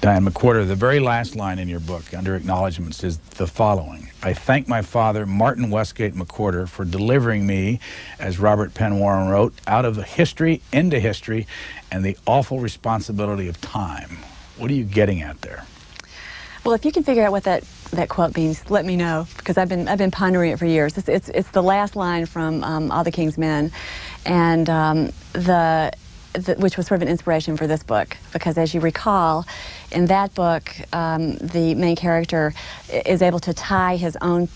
Diane McWhorter, the very last line in your book, under acknowledgments, is the following. I thank my father, Martin Westgate McWhorter, for delivering me, as Robert Penn Warren wrote, out of history into history and the awful responsibility of time. What are you getting at there? Well, if you can figure out what that quote means, let me know, because I've been pondering it for years. It's the last line from All the King's Men, and which was sort of an inspiration for this book, because as you recall, in that book, the main character is able to tie his own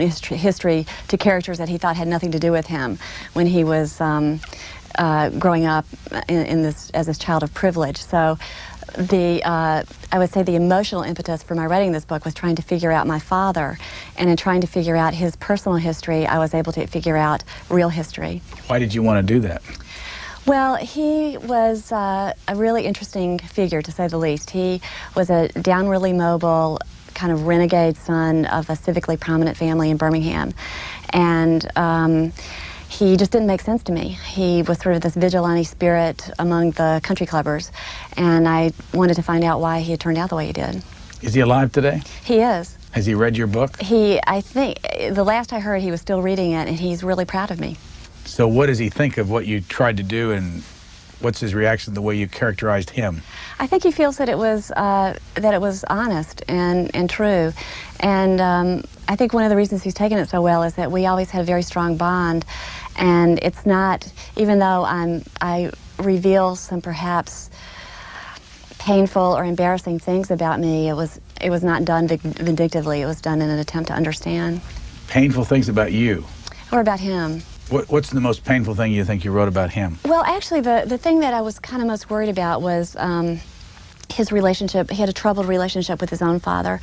history to characters that he thought had nothing to do with him when he was growing up as this child of privilege. So I would say the emotional impetus for my writing this book was trying to figure out my father, and in trying to figure out his personal history, I was able to figure out real history. Why did you want to do that? Well, he was a really interesting figure, to say the least. He was a downwardly mobile, kind of renegade son of a civically prominent family in Birmingham, and he just didn't make sense to me. He was sort of this vigilante spirit among the country clubbers, and I wanted to find out why he had turned out the way he did. Is he alive today? He is. Has he read your book? I think, the last I heard, he was still reading it, and he's really proud of me. So what does he think of what you tried to do, and what's his reaction to the way you characterized him? I think he feels that it was honest and true, and I think one of the reasons he's taken it so well is that we always had a very strong bond, and it's not, even though I reveal some perhaps painful or embarrassing things about me, it was not done vindictively. It was done in an attempt to understand. Painful things about you? Or about him. What's the most painful thing you think you wrote about him? Well, actually, the thing that I was kind of most worried about was his relationship. He had a troubled relationship with his own father.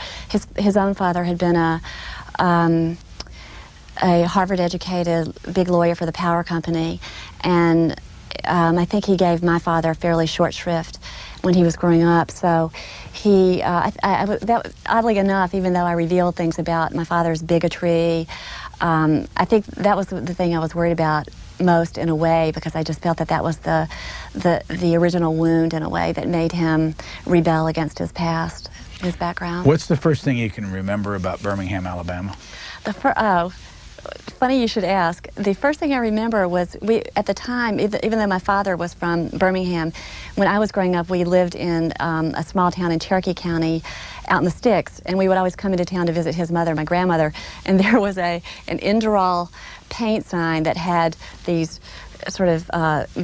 His own father had been a Harvard-educated big lawyer for the power company, and I think he gave my father a fairly short shrift when he was growing up. So oddly enough, even though I revealed things about my father's bigotry, I think that was the thing I was worried about most, in a way, because I just felt that that was the original wound, in a way, that made him rebel against his past, his background. What's the first thing you can remember about Birmingham, Alabama? Funny you should ask. The first thing I remember was, at the time, even though my father was from Birmingham, when I was growing up, we lived in a small town in Cherokee County, out in the sticks, and we would always come into town to visit his mother, my grandmother, and there was an Inderal paint sign that had these sort of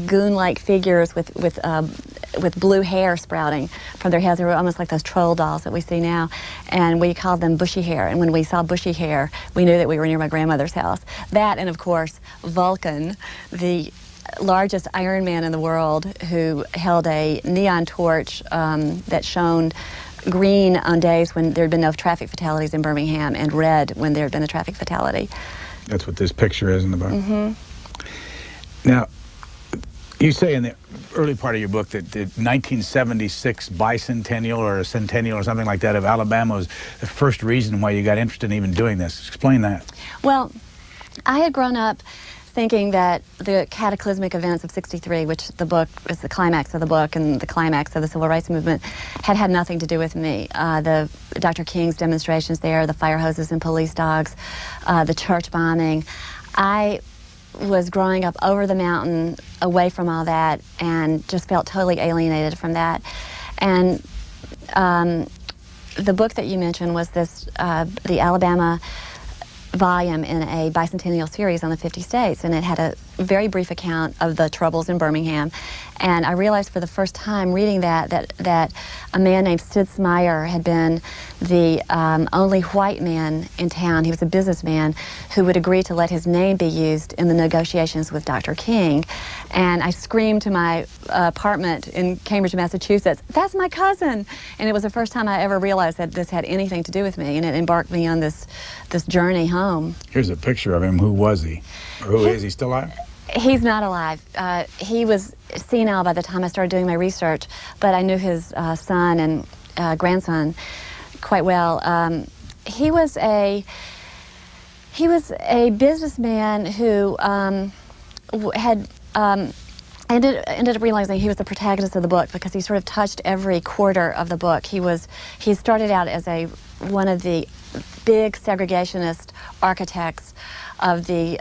goon-like figures with blue hair sprouting from their heads. They were almost like those troll dolls that we see now, and we called them bushy hair, and when we saw bushy hair, we knew that we were near my grandmother's house. That, and of course, Vulcan, the largest Iron Man in the world, who held a neon torch that shone green on days when there had been no traffic fatalities in Birmingham, and red when there had been a traffic fatality. That's what this picture is in the book. Mm-hmm. Now, you say in the early part of your book that the 1976 bicentennial or a centennial or something like that of Alabama was the first reason why you got interested in even doing this. Explain that. Well, I had grown up thinking that the cataclysmic events of '63, which the book is the climax of the book and the climax of the civil rights movement, had nothing to do with me. The Dr. King's demonstrations there, the fire hoses and police dogs, the church bombing. I was growing up over the mountain, away from all that, and just felt totally alienated from that. And the book that you mentioned was this, the Alabama volume in a bicentennial series on the 50 states, and it had a very brief account of the troubles in Birmingham. And I realized for the first time reading that a man named Sid Smyer had been the only white man in town. He was a businessman who would agree to let his name be used in the negotiations with Dr. King. And I screamed to my apartment in Cambridge, Massachusetts, "That's my cousin!" And it was the first time I ever realized that this had anything to do with me, and it embarked me on this journey home. Here's a picture of him. Who was he? Or who is he? Still alive? He's not alive. He was senile by the time I started doing my research, but I knew his son and grandson quite well. He was a businessman who had I ended up realizing he was the protagonist of the book because he sort of touched every quarter of the book. He started out as one of the big segregationist architects of the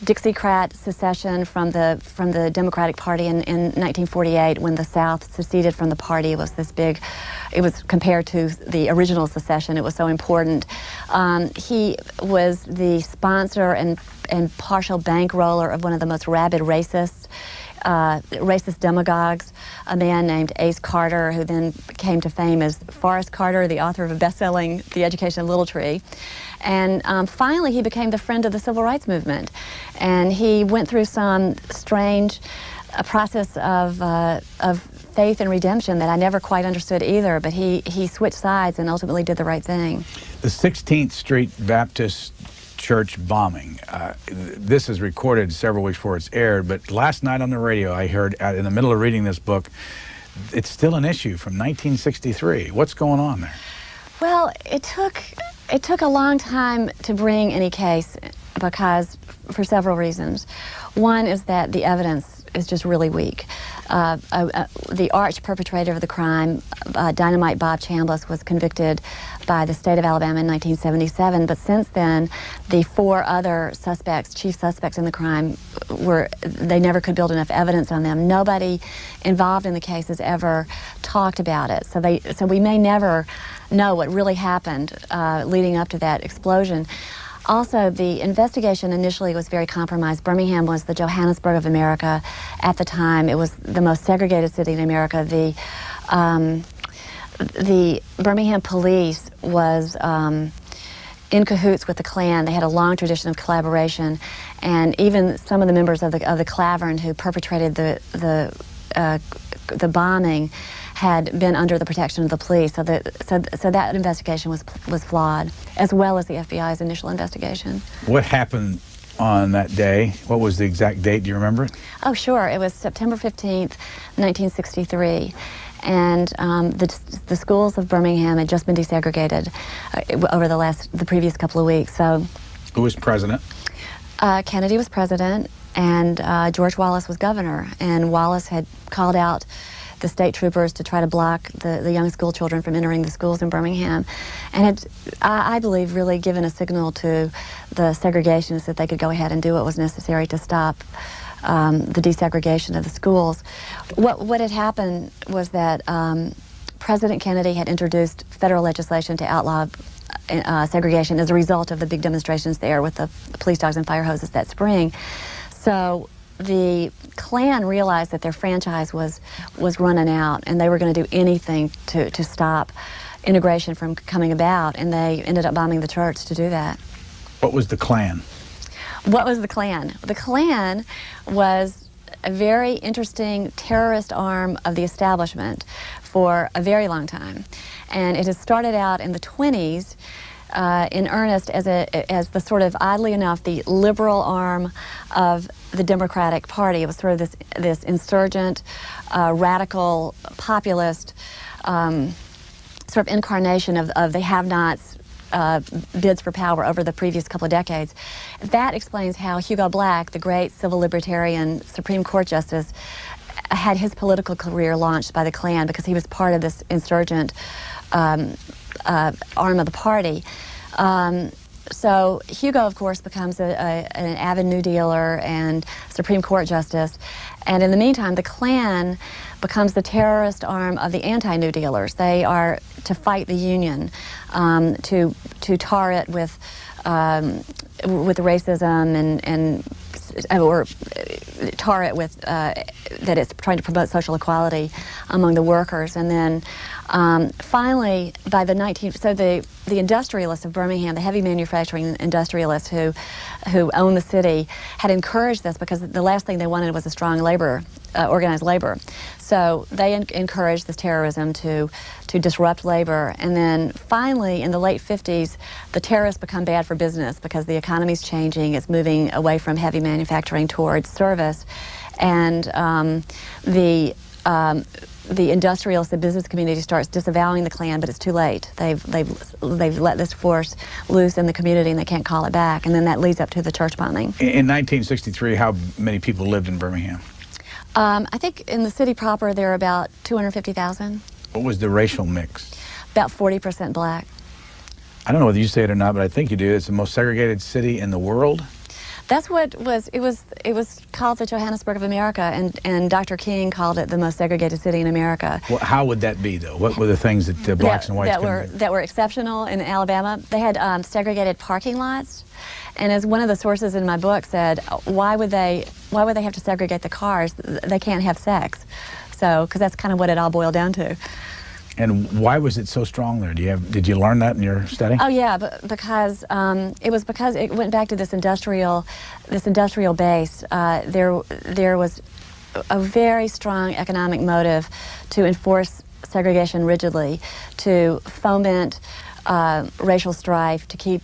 Dixiecrat secession from the Democratic Party in 1948, when the South seceded from the party. It was this big, it was compared to the original secession. It was so important. He was the sponsor and partial bankroller of one of the most rabid racist demagogues, a man named Ace Carter, who then came to fame as Forrest Carter, the author of a best-selling The Education of Little Tree. And finally, he became the friend of the Civil Rights Movement. And he went through some strange process of faith and redemption that I never quite understood either, but he switched sides and ultimately did the right thing. The 16th Street Baptist Church bombing. This is recorded several weeks before it's aired, but last night on the radio I heard, in the middle of reading this book, it's still an issue from 1963. What's going on there? Well, it took a long time to bring any case because, for several reasons. One is that the evidence is just really weak. The arch perpetrator of the crime, Dynamite Bob Chambliss, was convicted by the state of Alabama in 1977, but since then, the 4 other suspects, chief suspects in the crime, they never could build enough evidence on them. Nobody involved in the case has ever talked about it, so we may never know what really happened leading up to that explosion. Also, the investigation initially was very compromised. Birmingham was the Johannesburg of America at the time. It was the most segregated city in America. The Birmingham police was in cahoots with the Klan. They had a long tradition of collaboration, and even some of the members of the Clavern who perpetrated the bombing had been under the protection of the police, so that investigation was flawed, as well as the FBI's initial investigation. What happened on that day? What was the exact date? Do you remember it? Oh, sure. It was September 15th, 1963, and the schools of Birmingham had just been desegregated over the previous couple of weeks. So, who was president? Kennedy was president, and George Wallace was governor. And Wallace had called out the state troopers to try to block the young school children from entering the schools in Birmingham, and had, I believe, really given a signal to the segregationists that they could go ahead and do what was necessary to stop the desegregation of the schools. What had happened was that President Kennedy had introduced federal legislation to outlaw segregation as a result of the big demonstrations there with the police dogs and fire hoses that spring. So the Klan realized that their franchise was running out, and they were going to do anything to stop integration from coming about, and they ended up bombing the church to do that. What was the Klan? What was the Klan? The Klan was a very interesting terrorist arm of the establishment for a very long time, and it has started out in the 20s in earnest as the sort of, oddly enough, the liberal arm of the Democratic Party. It was sort of this insurgent, radical, populist sort of incarnation of the have-nots bids for power over the previous couple of decades. That explains how Hugo Black, the great civil libertarian Supreme Court justice, had his political career launched by the Klan, because he was part of this insurgent arm of the party. So Hugo, of course, becomes an avid New Dealer and Supreme Court justice, and in the meantime, the Klan becomes the terrorist arm of the anti-New Dealers. They are to fight the Union, to tar it with racism or tar it with that it's trying to promote social equality among the workers. And then finally, by the the industrialists of Birmingham, the heavy manufacturing industrialists who own the city, had encouraged this, because the last thing they wanted was a strong organized labor. So they encouraged this terrorism to disrupt labor. And then finally, in the late 50s, the terrorists become bad for business because the economy's changing. It's moving away from heavy manufacturing towards service. And the industrialists, the business community, starts disavowing the Klan, but it's too late. They've let this force loose in the community, and they can't call it back. And then that leads up to the church bombing. In 1963, how many people lived in Birmingham? I think in the city proper there are about 250,000. What was the racial mix? About 40% black. I don't know whether you say it or not, but I think you do. It's the most segregated city in the world. That's what it was called the Johannesburg of America, and Dr. King called it the most segregated city in America. Well, how would that be, though? What were the things that the blacks and whites that were exceptional in Alabama? They had segregated parking lots, and as one of the sources in my book said, why would they have to segregate the cars? They can't have sex, so because that's kind of what it all boiled down to. And why was it so strong there? Did you learn that in your study? Oh yeah, because it went back to this industrial base. There was a very strong economic motive to enforce segregation rigidly, to foment racial strife, to keep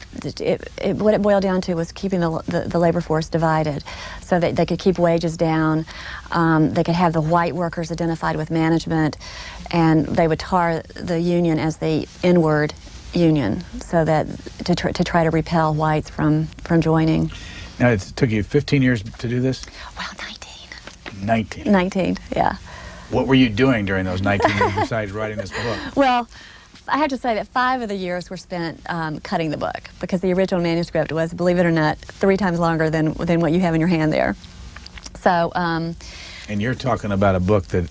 what it boiled down to was keeping the labor force divided, so that they could keep wages down. They could have the white workers identified with management, and they would tar the union as the inward union, so that to try to repel whites from joining. Now, it took you 15 years to do this? Well, 19. 19. 19, yeah. What were you doing during those 19 years besides writing this book? Well, I have to say that 5 of the years were spent cutting the book, because the original manuscript was, believe it or not, 3 times longer than what you have in your hand there. So. And you're talking about a book that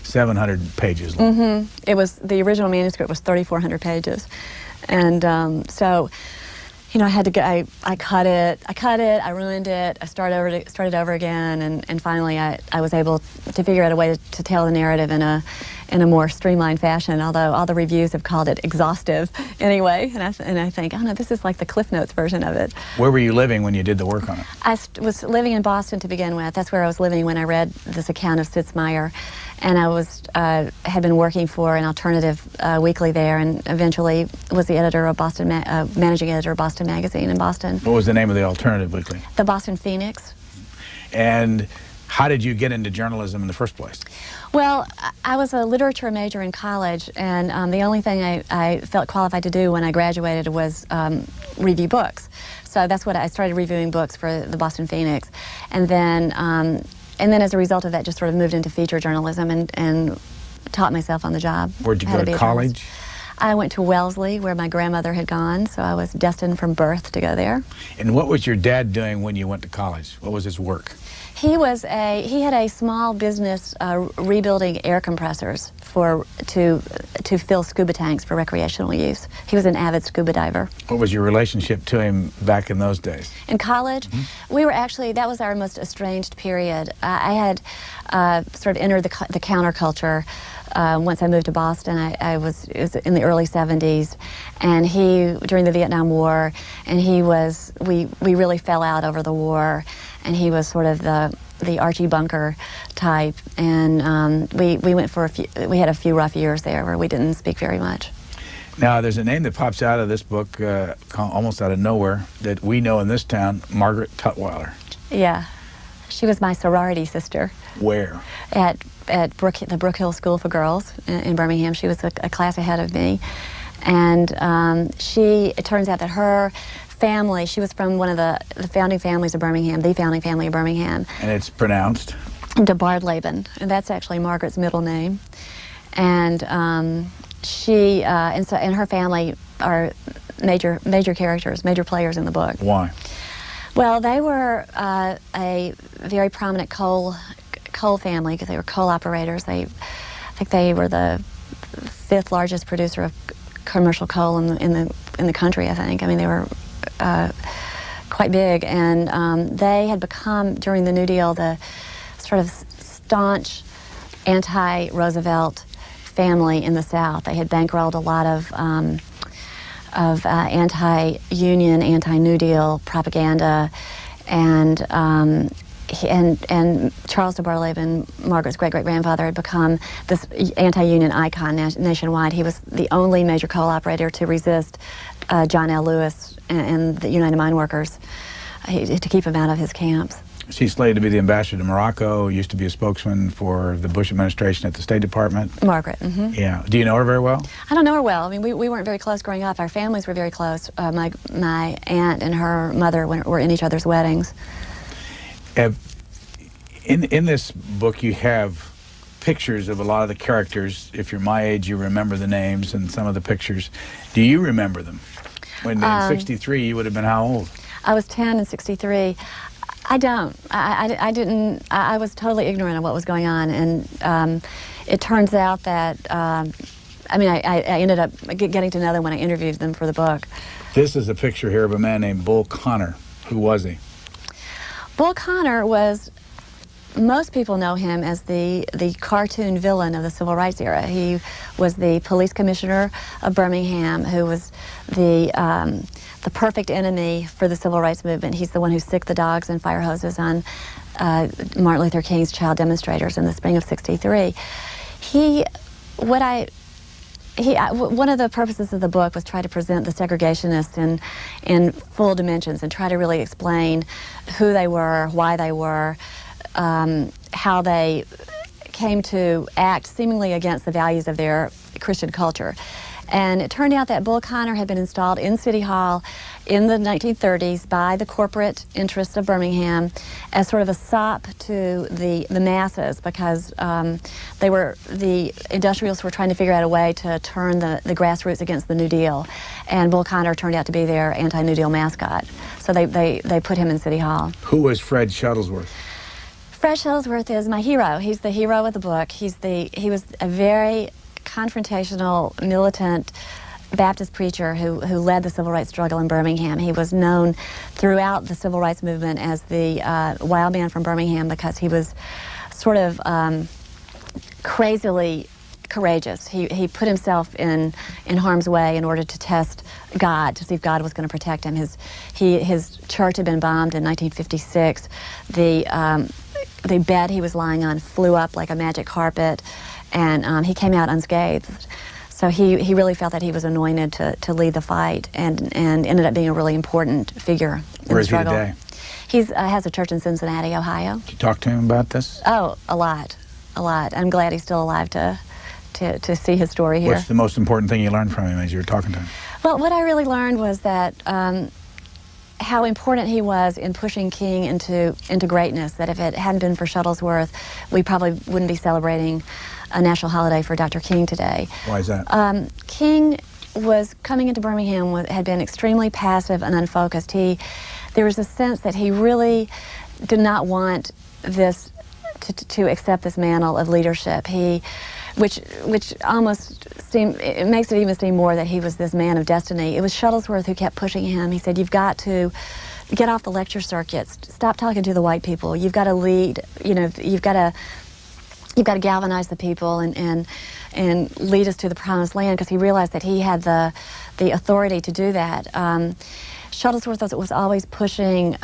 700 pages long. Mm-hmm. The original manuscript was 3,400 pages, and so. You know, I had to go. I cut it. I ruined it. I started over again, and finally, I was able to figure out a way to tell the narrative in a more streamlined fashion. Although all the reviews have called it exhaustive, anyway. And I think, oh no, this is like the Cliff Notes version of it. Where were you living when you did the work on it? I was living in Boston to begin with. That's where I was living when I read this account of Sitzmeier, and I had been working for an alternative weekly there, and eventually was the editor of managing editor of Boston Magazine in Boston. What was the name of the alternative weekly? The Boston Phoenix. And how did you get into journalism in the first place? Well, I was a literature major in college, and the only thing I felt qualified to do when I graduated was review books. So that's what I started, reviewing books for the Boston Phoenix, and then as a result of that, just sort of moved into feature journalism and taught myself on the job. Where'd you go to college? I went to Wellesley, where my grandmother had gone, so I was destined from birth to go there. And what was your dad doing when you went to college? What was his work? He had a small business rebuilding air compressors to fill scuba tanks for recreational use. He was an avid scuba diver. What was your relationship to him back in those days? In college, we were actually, that was our most estranged period. I had sort of entered the counterculture once I moved to Boston. It was in the early 70s, and during the Vietnam War, and we really fell out over the war, and he was sort of the Archie Bunker type, and we had a few rough years there where we didn't speak very much. Now, there's a name that pops out of this book, almost out of nowhere, that we know in this town, Margaret Tutwiler. Yeah, she was my sorority sister. Where? At the Brook Hill School for Girls in Birmingham. She was a class ahead of me, and it turns out that her family, she was from one of the founding families of Birmingham, the founding family of Birmingham. And it's pronounced? De Bardlaben, and that's actually Margaret's middle name. And and her family are major characters, major players in the book. Why? Well, they were a very prominent coal family, because they were coal operators. I think they were the 5th largest producer of commercial coal in the country. I think. I mean, they were quite big, and they had become, during the New Deal, the sort of staunch anti-Roosevelt family in the South. They had bankrolled a lot of anti-union, anti-New Deal propaganda, and Charles de Bardlaben, Margaret's great-great-grandfather, had become this anti-union icon nationwide. He was the only major coal operator to resist John L. Lewis and the United Mine Workers, to keep him out of his camps. She's slated to be the ambassador to Morocco, used to be a spokesman for the Bush administration at the State Department. Margaret. Mm-hmm. Yeah. Do you know her very well? I don't know her well. I mean, we weren't very close growing up. Our families were very close. My aunt and her mother were in each other's weddings. In this book, you have pictures of a lot of the characters. If you're my age, you remember the names and some of the pictures. Do you remember them? When in '63, you would have been how old? I was 10 in '63. I don't. I didn't. I was totally ignorant of what was going on, and it turns out that I mean, I ended up getting to know them when I interviewed them for the book. This is a picture here of a man named Bull Connor. Who was he? Bull Connor was, most people know him as the cartoon villain of the Civil Rights era. He was the police commissioner of Birmingham, who was the perfect enemy for the Civil Rights movement. He's the one who sicked the dogs and fire hoses on Martin Luther King's child demonstrators in the spring of '63. One of the purposes of the book was try to present the segregationists in full dimensions and try to really explain who they were, why they were, how they came to act seemingly against the values of their Christian culture. And it turned out that Bull Connor had been installed in City Hall in the 1930s by the corporate interests of Birmingham as sort of a sop to the masses, because the industrialists were trying to figure out a way to turn the grassroots against the New Deal. And Bull Connor turned out to be their anti-New Deal mascot. So they put him in City Hall. Who was Fred Shuttlesworth? Fred Shuttlesworth is my hero. He's the hero of the book. He was a very confrontational, militant Baptist preacher who led the civil rights struggle in Birmingham. He was known throughout the civil rights movement as the wild man from Birmingham, because he was sort of crazily courageous. He put himself in harm's way in order to test God, to see if God was going to protect him. His church had been bombed in 1956. The bed he was lying on flew up like a magic carpet, and he came out unscathed. So he really felt that he was anointed to lead the fight, and ended up being a really important figure in the struggle. Where is He he today? He has a church in Cincinnati, Ohio. Did you talk to him about this? Oh, a lot. I'm glad he's still alive to see his story here. What's the most important thing you learned from him as you were talking to him? Well, what I really learned was that how important he was in pushing King into greatness, that if it hadn't been for Shuttlesworth, we probably wouldn't be celebrating a national holiday for Dr. King today. Why is that? King was coming into Birmingham, had been extremely passive and unfocused. There was a sense that he really did not want this to accept this mantle of leadership. Which almost it makes it even seem more that he was this man of destiny. It was Shuttlesworth who kept pushing him. He said, "You've got to get off the lecture circuits. Stop talking to the white people. You've got to lead. You've got to galvanize the people and lead us to the promised land," because he realized that he had the authority to do that. Shuttlesworth was always pushing.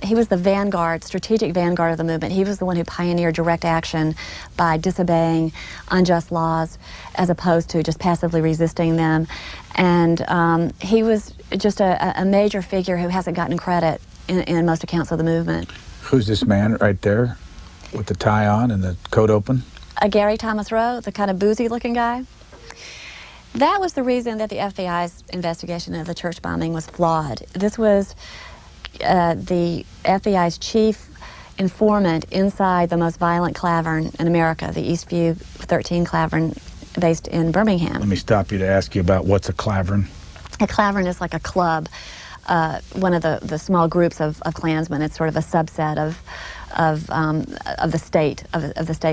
He was the vanguard, strategic vanguard of the movement. He was the one who pioneered direct action by disobeying unjust laws as opposed to just passively resisting them. And he was just a major figure who hasn't gotten credit in most accounts of the movement. Who's this man right there with the tie on and the coat open? Gary Thomas Rowe, the kind of boozy-looking guy. That was the reason that the FBI's investigation of the church bombing was flawed. This was the FBI's chief informant inside the most violent clavern in America, the Eastview 13 clavern based in Birmingham. Let me stop you to ask you about what's a clavern. A clavern is like a club, one of the small groups of Klansmen. It's sort of a subset of the state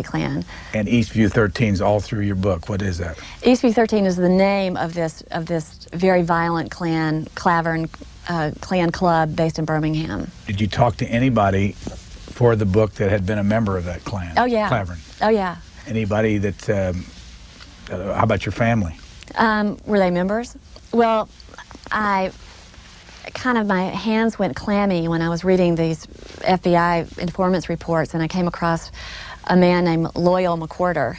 Klan. And Eastview 13's all through your book. What is that? Eastview 13 is the name of this very violent clavern Klan club based in Birmingham. Did you talk to anybody for the book that had been a member of that clan? Oh yeah. Clavern. Oh yeah. Anybody that? How about your family? Were they members? Well, my hands went clammy when I was reading these FBI informants reports, and I came across a man named Loyal McWhorter,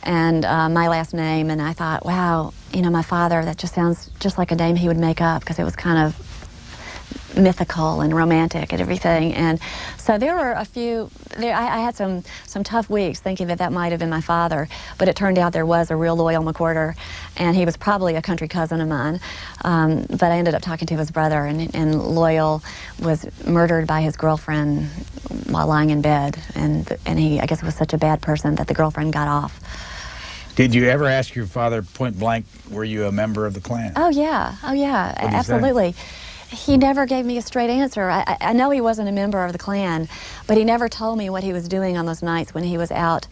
and my last name, and I thought, wow, my father, that just sounds just like a name he would make up, because it was kind of mythical and romantic and everything. And so there were a few, I had some tough weeks thinking that might have been my father, but it turned out there was a real loyal McWhorter, and he was probably a country cousin of mine. But I ended up talking to his brother, and Loyal was murdered by his girlfriend while lying in bed, and he, I guess, was such a bad person that the girlfriend got off. Did you ever ask your father point blank, were you a member of the Klan? Oh yeah, absolutely. He never gave me a straight answer. I know he wasn't a member of the Klan, but he never told me what he was doing on those nights when he was out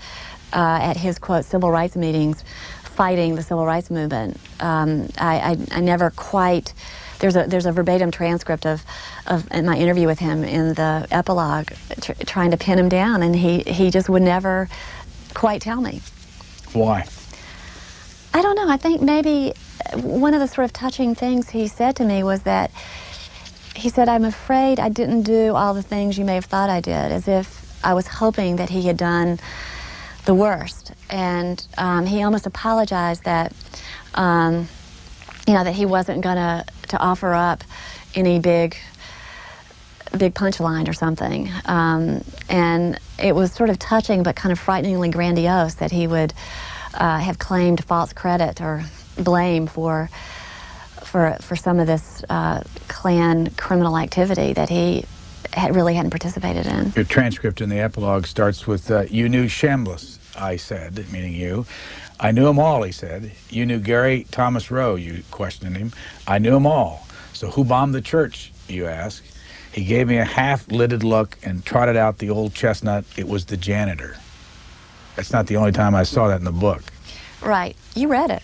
at his, quote, civil rights meetings fighting the civil rights movement. I never quite, there's a verbatim transcript of my interview with him in the epilogue, trying to pin him down, and he just would never quite tell me. Why? I don't know. I think maybe one of the sort of touching things he said to me was that he said, "I'm afraid I didn't do all the things you may have thought I did," as if I was hoping that he had done the worst. And he almost apologized that, that he wasn't going to offer up any big punchline or something. And it was sort of touching but kind of frighteningly grandiose that he would have claimed false credit or blame for some of this Klan criminal activity that he really hadn't participated in. Your transcript in the epilogue starts with, "You knew Chambliss," I said, meaning you. "I knew them all," he said. "You knew Gary Thomas Rowe," you questioned him. "I knew them all. So who bombed the church?" you asked. He gave me a half-lidded look and trotted out the old chestnut. "It was the janitor." That's not the only time I saw that in the book. Right. You read it.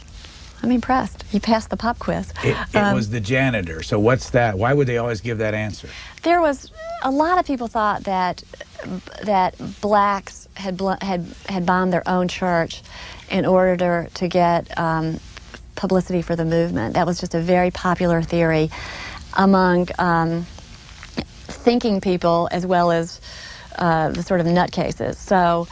I'm impressed. You passed the pop quiz. It was the janitor. So what's that? Why would they always give that answer? There was a lot of people thought that blacks had bombed their own church in order to get publicity for the movement. That was just a very popular theory among thinking people as well as the sort of nutcases. So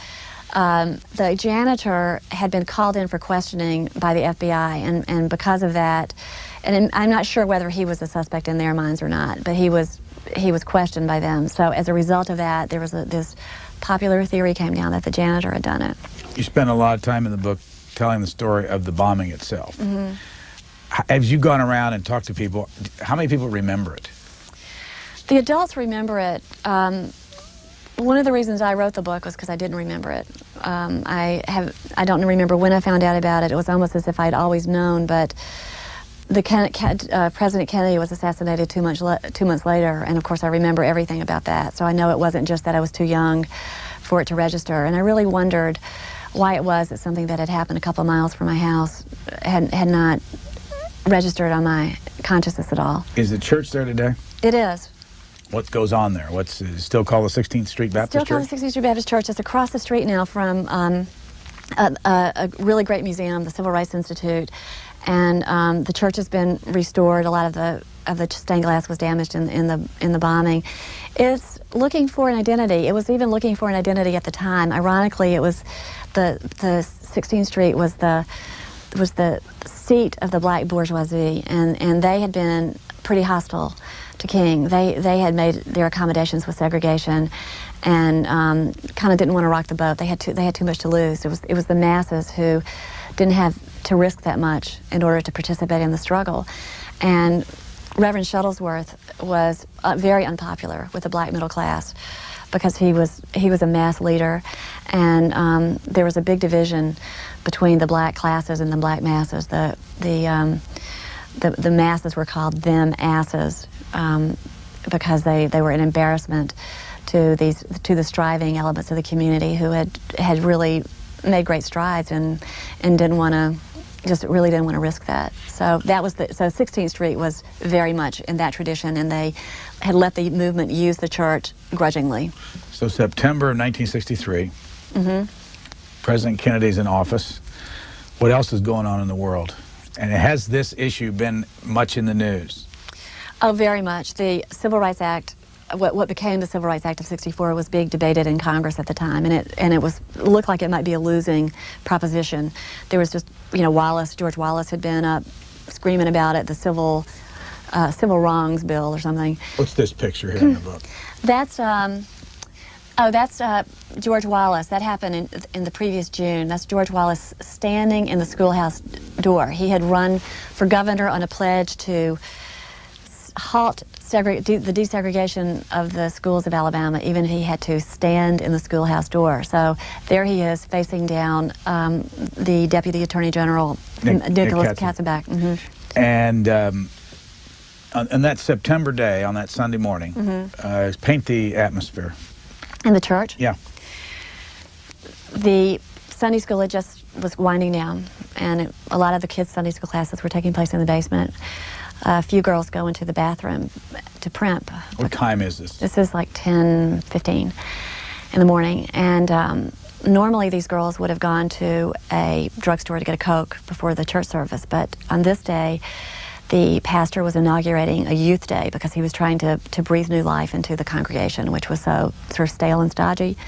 the janitor had been called in for questioning by the FBI, and because of that, and I'm not sure whether he was a suspect in their minds or not, but he was questioned by them. So as a result of that, there was this popular theory came down that the janitor had done it. You spent a lot of time in the book telling the story of the bombing itself. Mm-hmm. As you've gone around and talked to people, how many people remember it? The adults remember it. One of the reasons I wrote the book was because I didn't remember it. I don't remember when I found out about it. It was almost as if I'd always known, but President Kennedy was assassinated 2 months later, and of course I remember everything about that. So I know it wasn't just that I was too young for it to register, and I really wondered why it was that something that had happened a couple of miles from my house had not registered on my consciousness at all. Is the church there today? It is. What goes on there? What's still called the 16th Street Baptist Church? Still called the 16th Street Baptist Church. It's across the street now from a really great museum, the Civil Rights Institute, and the church has been restored. A lot of the stained glass was damaged in the bombing. It's looking for an identity. It was even looking for an identity at the time. Ironically, it was the 16th Street was the seat of the black bourgeoisie, and they had been pretty hostile to King. They had made their accommodations with segregation, and kind of didn't want to rock the boat. They had too much to lose. It was the masses who didn't have to risk that much in order to participate in the struggle, and Reverend Shuttlesworth was very unpopular with the black middle class because he was a mass leader, and there was a big division between the black classes and the black masses. The masses were called them asses because they were an embarrassment to the striving elements of the community who had really made great strides and didn't want to risk that. So that was so 16th Street was very much in that tradition, and they had let the movement use the church grudgingly. So September of 1963, mm-hmm. President Kennedy's in office. What else is going on in the world? And has this issue been much in the news? Oh, very much. The Civil Rights Act, what became the Civil Rights Act of '64, was being debated in Congress at the time, and it looked like it might be a losing proposition. There was just, George Wallace had been up screaming about it. The civil wrongs bill or something. What's this picture here in the book? That's that's George Wallace. That happened in the previous June. That's George Wallace standing in the schoolhouse door. He had run for governor on a pledge to halt the desegregation of the schools of Alabama, even if he had to stand in the schoolhouse door. So there he is, facing down the Deputy Attorney General, Nicholas Katzenbach. Mm-hmm. And on that September day, on that Sunday morning, paint the atmosphere. In the church? Yeah. The Sunday school was winding down, and a lot of the kids' Sunday school classes were taking place in the basement. A few girls go into the bathroom to primp. What time is this? This is like 10:15 in the morning, and normally these girls would have gone to a drugstore to get a Coke before the church service, but on this day, the pastor was inaugurating a youth day because he was trying to breathe new life into the congregation, which was so sort of stale and stodgy.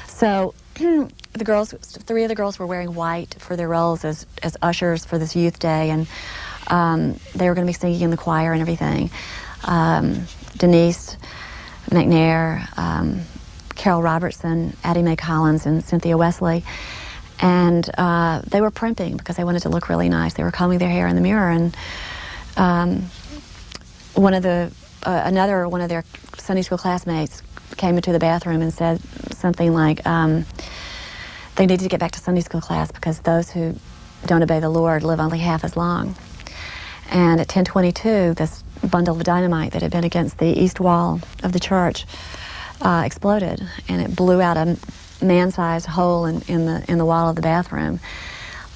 So the girls, 3 of the girls were wearing white for their roles as ushers for this youth day, and they were going to be singing in the choir and everything. Denise McNair, Carol Robertson, Addie Mae Collins, and Cynthia Wesley. And they were primping because they wanted to look really nice. They were combing their hair in the mirror, and another one of their Sunday school classmates came into the bathroom and said something like, they need to get back to Sunday school class because those who don't obey the Lord live only half as long. And at 10:22, this bundle of dynamite that had been against the east wall of the church exploded, and it blew out a man-sized hole in the wall of the bathroom,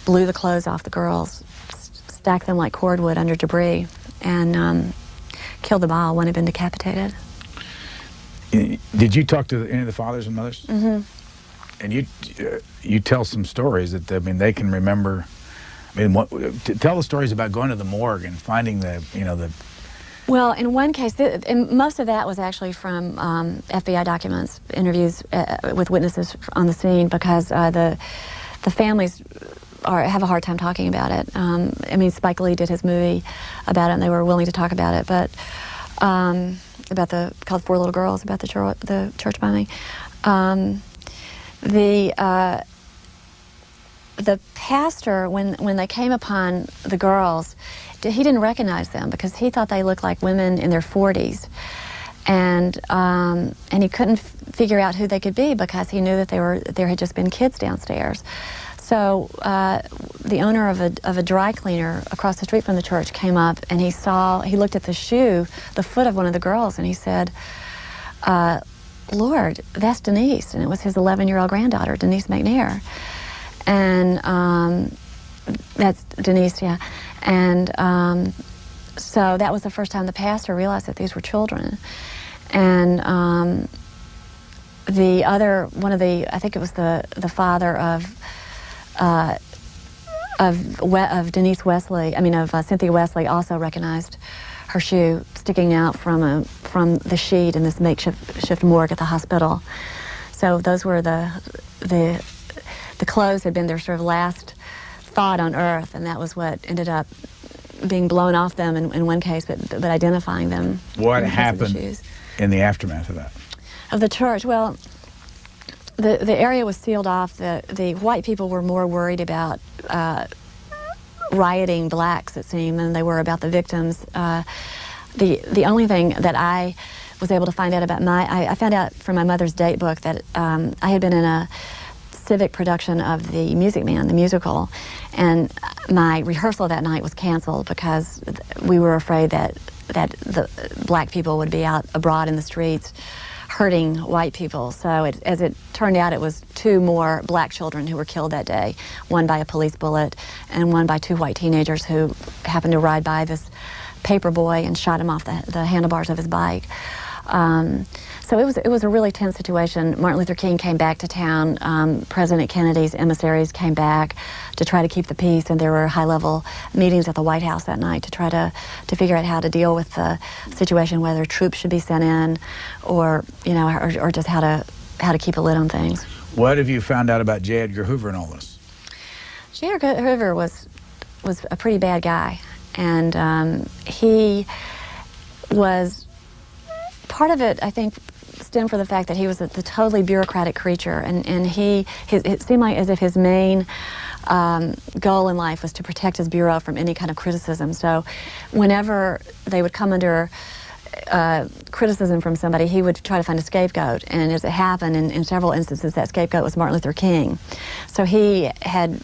blew the clothes off the girls, stacked them like cordwood under debris, and killed them all. One had been decapitated. Did you talk to any of the fathers and mothers? Mm-hmm. And you tell some stories that they can remember. Tell the stories about going to the morgue and finding the. Well, in one case, and most of that was actually from FBI documents, interviews with witnesses on the scene, because the families have a hard time talking about it. Spike Lee did his movie about it, and they were willing to talk about it, but called 4 Little Girls, about the church bombing. The pastor, when they came upon the girls, he didn't recognize them because he thought they looked like women in their 40s, and he couldn't figure out who they could be because he knew that there had just been kids downstairs. So the owner of a dry cleaner across the street from the church came up, and he looked at the foot of one of the girls, and he said, "Lord, that's Denise," and it was his 11-year-old granddaughter, Denise McNair. And that's Denise, yeah. And so that was the first time the pastor realized that these were children. And I think it was the father of Denise Wesley, of Cynthia Wesley, also recognized her shoe sticking out from the sheet in this makeshift morgue at the hospital. So those were the clothes had been their sort of last thought on earth, and that was what ended up being blown off them in one case, but identifying them. What happened in the aftermath of that? Of the church? Well, the area was sealed off. The white people were more worried about rioting blacks, it seemed, than they were about the victims. The only thing that I was able to find out about I found out from my mother's date book that I had been in a civic production of The Music Man, the musical, and my rehearsal that night was canceled because we were afraid that the black people would be out abroad in the streets hurting white people. So as it turned out, it was 2 more black children who were killed that day, one by a police bullet and one by 2 white teenagers who happened to ride by this paper boy and shot him off the handlebars of his bike. So it was a really tense situation. Martin Luther King came back to town. President Kennedy's emissaries came back to try to keep the peace, and there were high-level meetings at the White House that night to try to figure out how to deal with the situation, whether troops should be sent in, or just how to keep a lid on things. What have you found out about J. Edgar Hoover and all this? J. Edgar Hoover was a pretty bad guy, and he was part of it, I think, stemmed from the fact that he was the totally bureaucratic creature, and it seemed like as if his main goal in life was to protect his bureau from any kind of criticism. So whenever they would come under criticism from somebody, he would try to find a scapegoat, and as it happened in several instances, that scapegoat was Martin Luther King. So he had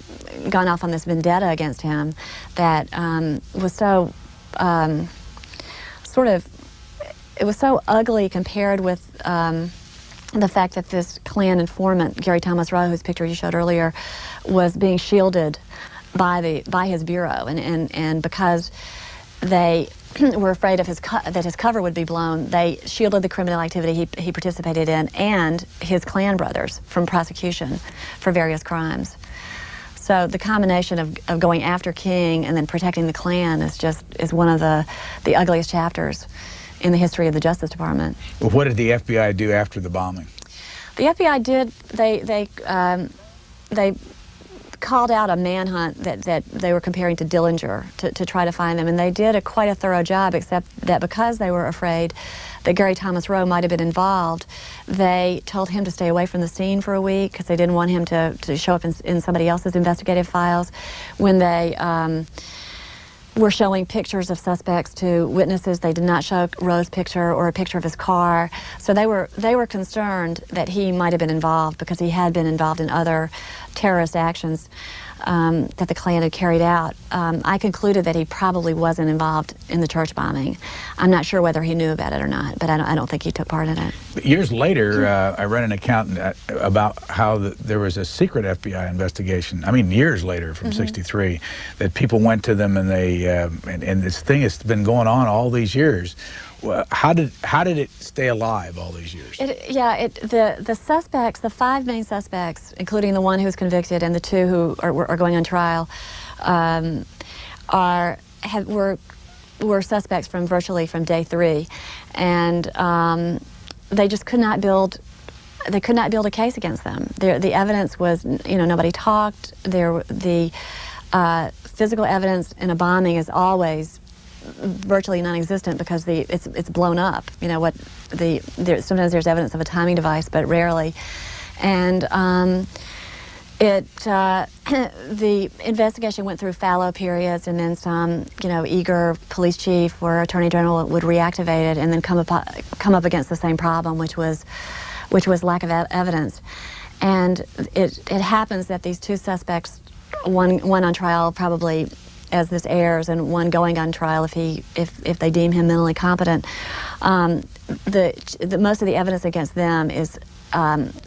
gone off on this vendetta against him that was so it was so ugly compared with the fact that this Klan informant, Gary Thomas Rowe, whose picture you showed earlier, was being shielded by his bureau, and because they were afraid of that his cover would be blown, they shielded the criminal activity he participated in and his Klan brothers from prosecution for various crimes. So the combination of going after King and then protecting the Klan is one of the ugliest chapters in the history of the Justice Department. Well, what did the FBI do after the bombing? The FBI did, they called out a manhunt that they were comparing to Dillinger to try to find them, and they did quite a thorough job, except that because they were afraid that Gary Thomas Rowe might have been involved, they told him to stay away from the scene for a week because they didn't want him to show up in somebody else's investigative files. When they were showing pictures of suspects to witnesses, they did not show Rowe's picture or a picture of his car. So they were concerned that he might have been involved because he had been involved in other terrorist actions that the Klan had carried out. I concluded that he probably wasn't involved in the church bombing. I'm not sure whether he knew about it or not, but I don't think he took part in it. Years later, I read an account about how there was a secret FBI investigation. I mean, years later, from '63, that people went to them and they and this thing has been going on all these years. How did it stay alive all these years? The suspects, the 5 main suspects, including the one who was convicted and the 2 who are going on trial, were suspects virtually from day 3, and they just could not build. They could not build a case against them. The evidence was, nobody talked. The physical evidence in a bombing is always virtually non-existent because it's blown up. Sometimes there's evidence of a timing device, but rarely. And the investigation went through fallow periods, and then some, eager police chief or attorney general would reactivate it, and then come up against the same problem, which was lack of evidence. And it happens that these 2 suspects, one on trial probably as this airs, and one going on trial if they deem him mentally competent. Most of the evidence against them is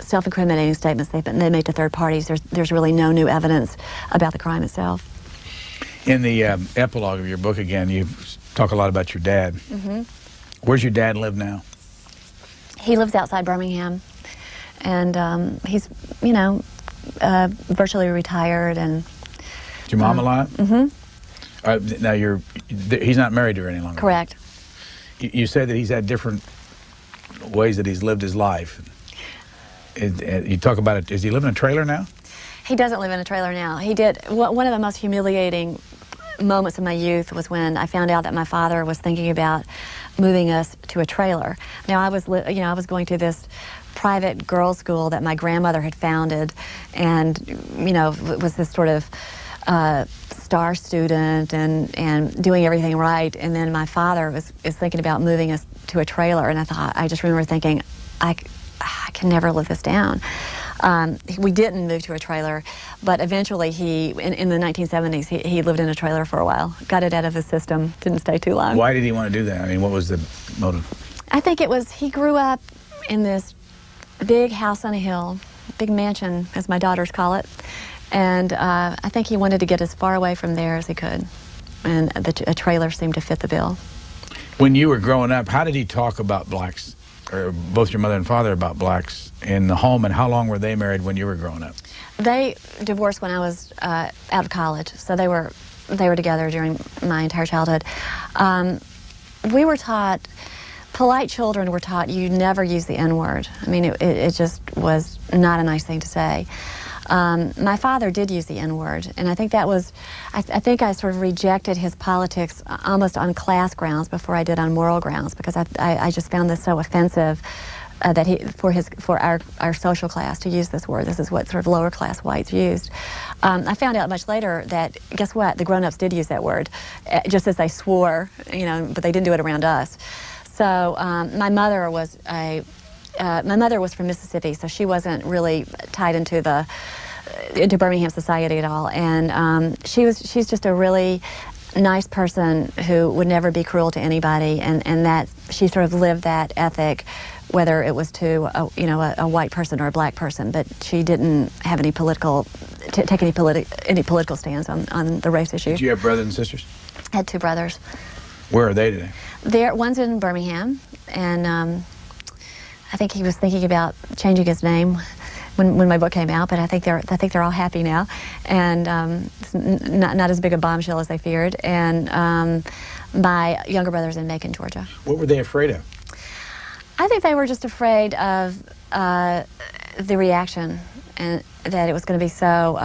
self-incriminating statements they make to third parties. There's really no new evidence about the crime itself. In the epilogue of your book, again, you talk a lot about your dad. Where's your dad live now? He lives outside Birmingham, and he's virtually retired. And is your mom alive? Now he's not married to her any longer. Correct. You said that he's had different ways that he's lived his life. You talk about it. Does he live in a trailer now? He doesn't live in a trailer now. He did. One of the most humiliating moments of my youth was when I found out that my father was thinking about moving us to a trailer. Now I was going to this private girls' school that my grandmother had founded, and was this sort of star student and doing everything right, and then my father is thinking about moving us to a trailer, and I just remember thinking, I can never live this down. We didn't move to a trailer, but eventually in the 1970s, he lived in a trailer for a while, got it out of his system, didn't stay too long. Why did he want to do that? I mean, what was the motive? I think it was, he grew up in this big house on a hill, big mansion, as my daughters call it, and I think he wanted to get as far away from there as he could, and a trailer seemed to fit the bill. When you were growing up, how did he talk about blacks, or both your mother and father, about blacks in the home, and how long were they married when you were growing up? They divorced when I was out of college, so they were together during my entire childhood. We were taught, polite children were taught, you never use the N-word. I mean, it just was not a nice thing to say. My father did use the N-word, and I think that was, I think I sort of rejected his politics almost on class grounds before I did on moral grounds, because I just found this so offensive that for our social class to use this word. This is what sort of lower class whites used. I found out much later that, guess what, the grown-ups did use that word, just as they swore, you know, but they didn't do it around us. So my mother was from Mississippi, so she wasn't really tied into Birmingham society at all, and she's just a really nice person who would never be cruel to anybody, and that she sort of lived that ethic, whether it was to a white person or a black person, but she didn't have any take any political stance on the race issue. Did you have brothers and sisters? I had 2 brothers. Where are they today? One's in Birmingham, and I think he was thinking about changing his name when my book came out, but I think they're all happy now, and it's not as big a bombshell as they feared. And my younger brother's in Macon, Georgia. What were they afraid of? I think they were just afraid of the reaction, and that it was going to be so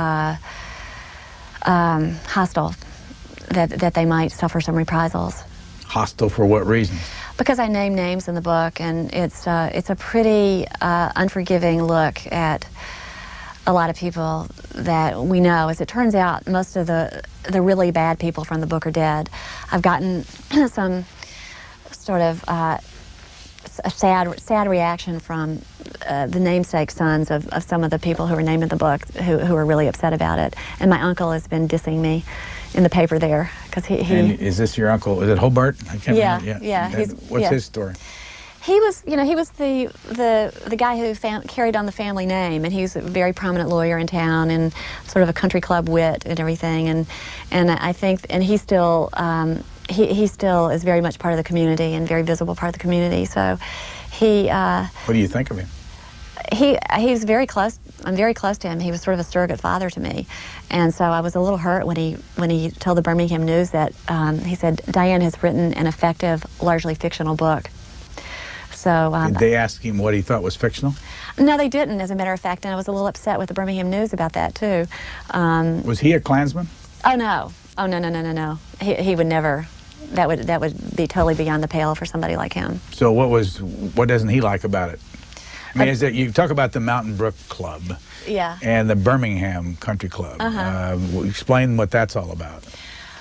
hostile that they might suffer some reprisals. Hostile for what reason? Because I name names in the book, and it's a pretty unforgiving look at a lot of people that we know. As it turns out, most of the really bad people from the book are dead. I've gotten some sort of a sad reaction from the namesake sons of some of the people who are named in the book who are really upset about it. And my uncle has been dissing me in the paper there, because he And is this your uncle? Is it Hobart? I can't remember. Yeah. What's his story? He was the guy who carried on the family name, and he's a very prominent lawyer in town, and sort of a country club wit and everything. And I think, and he still is very much part of the community, and very visible part of the community. So he. What do you think of him? He's very close. I'm very close to him. He was sort of a surrogate father to me, and so I was a little hurt when he told the Birmingham News that he said Diane has written an effective, largely fictional book. So did they ask him what he thought was fictional? No, they didn't, as a matter of fact, and I was a little upset with the Birmingham News about that too. Was he a Klansman? Oh no! Oh no! He would never. That would be totally beyond the pale for somebody like him. So what doesn't he like about it? I mean, is that you talk about the Mountain Brook Club, yeah, and the Birmingham Country Club. Explain what that's all about.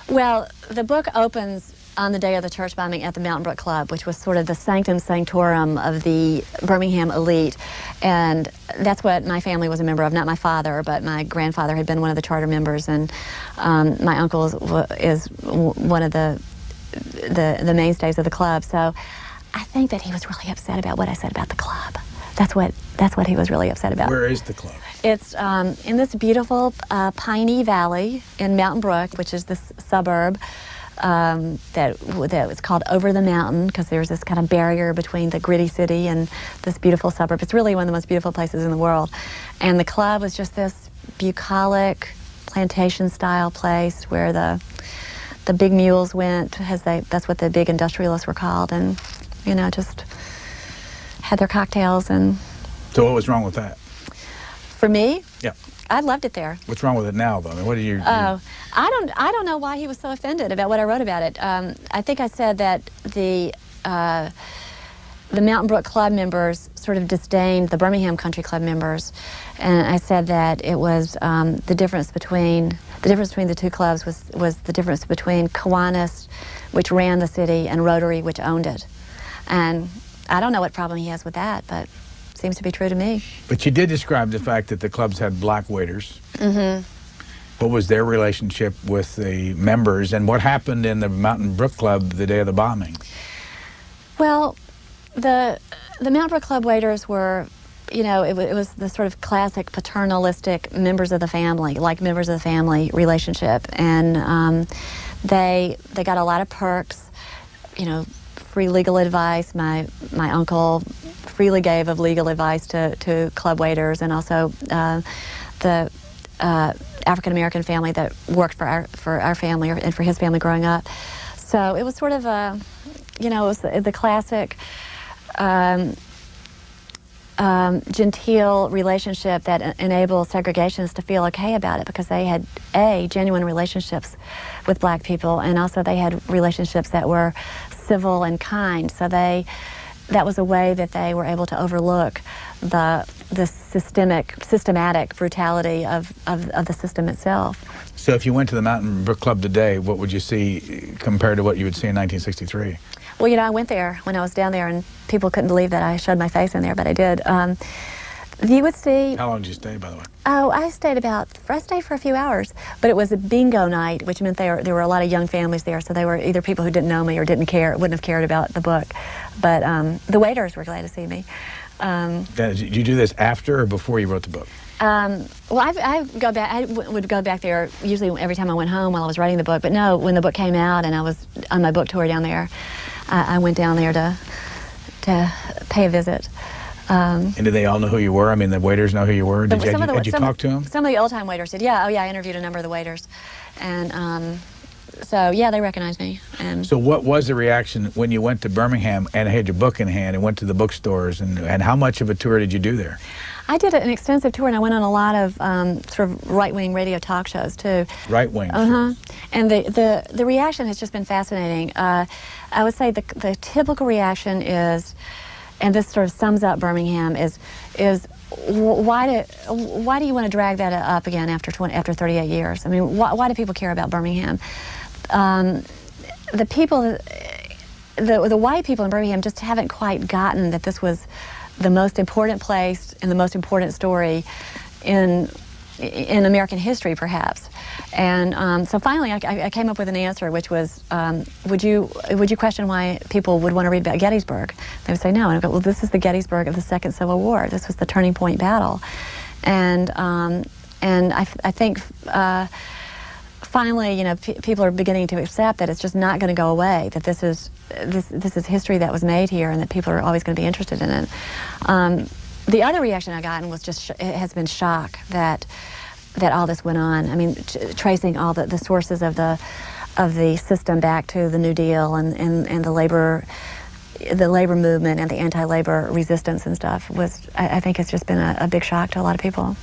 Well, the book opens on the day of the church bombing at the Mountain Brook Club, which was sort of the sanctum sanctorum of the Birmingham elite, and that's what my family was a member of. Not my father, but my grandfather had been one of the charter members, and my uncle is one of the mainstays of the club. So I think that he was really upset about what I said about the club. That's what he was really upset about. Where is the club? It's in this beautiful piney valley in Mountain Brook, which is this suburb that was called Over the Mountain, because there's this kind of barrier between the gritty city and this beautiful suburb. It's really one of the most beautiful places in the world. And the club was just this bucolic, plantation-style place where the big mules went, that's what the big industrialists were called, and just had their cocktails. And so what was wrong with that? For me? Yeah. I loved it there. What's wrong with it now, though? I mean, what do you? Oh, I don't know why he was so offended about what I wrote about it. I think I said that the Mountain Brook Club members sort of disdained the Birmingham Country Club members, and I said that it was the difference between the two clubs was the difference between Kiwanis, which ran the city, and Rotary, which owned it. And I don't know what problem he has with that, but it seems to be true to me. But you did describe the fact that the clubs had black waiters. Mm-hmm. What was their relationship with the members, and what happened in the Mountain Brook Club the day of the bombing? Well, the Mountain Brook Club waiters were, it was the sort of classic paternalistic members of the family relationship, and they got a lot of perks, free legal advice. My uncle freely gave of legal advice to club waiters, and also the African American family that worked for our family and for his family growing up. So it was sort of it was the classic genteel relationship that enabled segregationists to feel okay about it, because they had genuine relationships with black people, and also they had relationships that were civil and kind. So that was a way that they were able to overlook the systematic brutality of the system itself. So if you went to the Mountain Brook Club today, what would you see compared to what you would see in 1963? Well, you know, I went there when I was down there, and people couldn't believe that I showed my face in there, but I did. You would see... How long did you stay, by the way? Oh, I stayed for a few hours, but it was a bingo night, which meant there were a lot of young families there, so they were either people who didn't know me or wouldn't have cared about the book. But the waiters were glad to see me. Did you do this after or before you wrote the book? Well, I would go back there usually every time I went home while I was writing the book. But no, when the book came out and I was on my book tour down there, I went down there to pay a visit. And did they all know who you were? I mean, the waiters know who you were? Did you talk to them? Some of the old-time waiters did. Yeah. Oh, yeah. I interviewed a number of the waiters, and so yeah, they recognized me. And so, what was the reaction when you went to Birmingham and had your book in hand and went to the bookstores? And how much of a tour did you do there? I did an extensive tour, and I went on a lot of sort of right-wing radio talk shows too. Right-wing. And the reaction has just been fascinating. I would say the typical reaction is, and this sort of sums up Birmingham, is why do you want to drag that up again after 38 years? I mean, why do people care about Birmingham? The people, the white people in Birmingham just haven't quite gotten that this was the most important place and the most important story in American history, perhaps. And so finally, I came up with an answer, which was, would you question why people would want to read about Gettysburg? They would say no. And I go, well, this is the Gettysburg of the Second Civil War. This was the turning point battle. And I think finally, you know, people are beginning to accept that it's just not going to go away. That this is history that was made here, and that people are always going to be interested in it. The other reaction I've gotten was just has been shock that all this went on. I mean, tracing all the sources of the system back to the New Deal and the labor movement and the anti-labor resistance and stuff was, I think, has just been a big shock to a lot of people.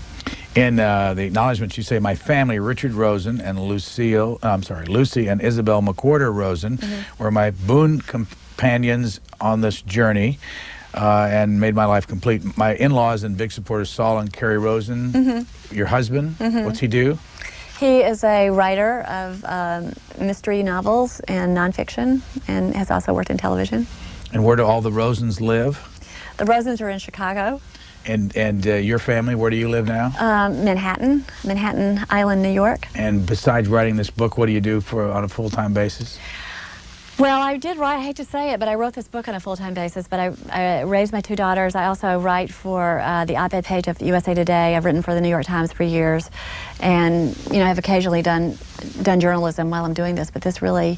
In the acknowledgments, you say, my family, Richard Rosen and Lucy and Isabel McWhorter Rosen, were my boon companions on this journey and made my life complete. My in-laws and big supporters, Saul and Carrie Rosen. Your husband, what's he do? He is a writer of mystery novels and nonfiction, and has also worked in television. And where do all the Rosens live? The Rosens are in Chicago. And your family, where do you live now? Manhattan Island, New York. And besides writing this book, what do you do on a full-time basis? Well, I did write, I hate to say it, but I wrote this book on a full-time basis, but I raised my two daughters. I also write for the op-ed page of USA Today. I've written for the New York Times for years. And, you know, I've occasionally done journalism while I'm doing this, but this really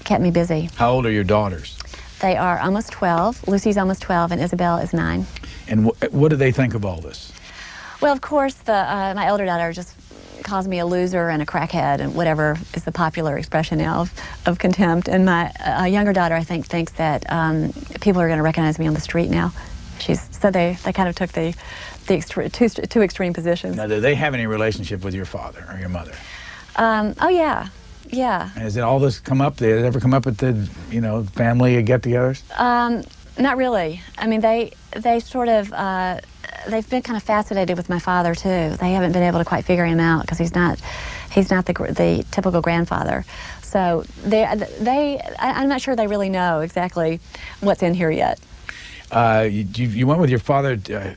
kept me busy. How old are your daughters? They are almost 12. Lucy's almost 12, and Isabel is 9. And what do they think of all this? Well, of course, my elder daughter just calls me a loser and a crackhead and whatever is the popular expression now of contempt. And my younger daughter, I think, thinks that people are going to recognize me on the street now. So they kind of took the two extreme positions. Now, do they have any relationship with your father or your mother? Oh, yeah. Yeah. And has all this come up? Did it ever come up at the, family get-togethers? Not really. I mean, they sort of, they've been kind of fascinated with my father too. They haven't been able to quite figure him out because he's not the typical grandfather. So I'm not sure they really know exactly what's in here yet. You went with your father, I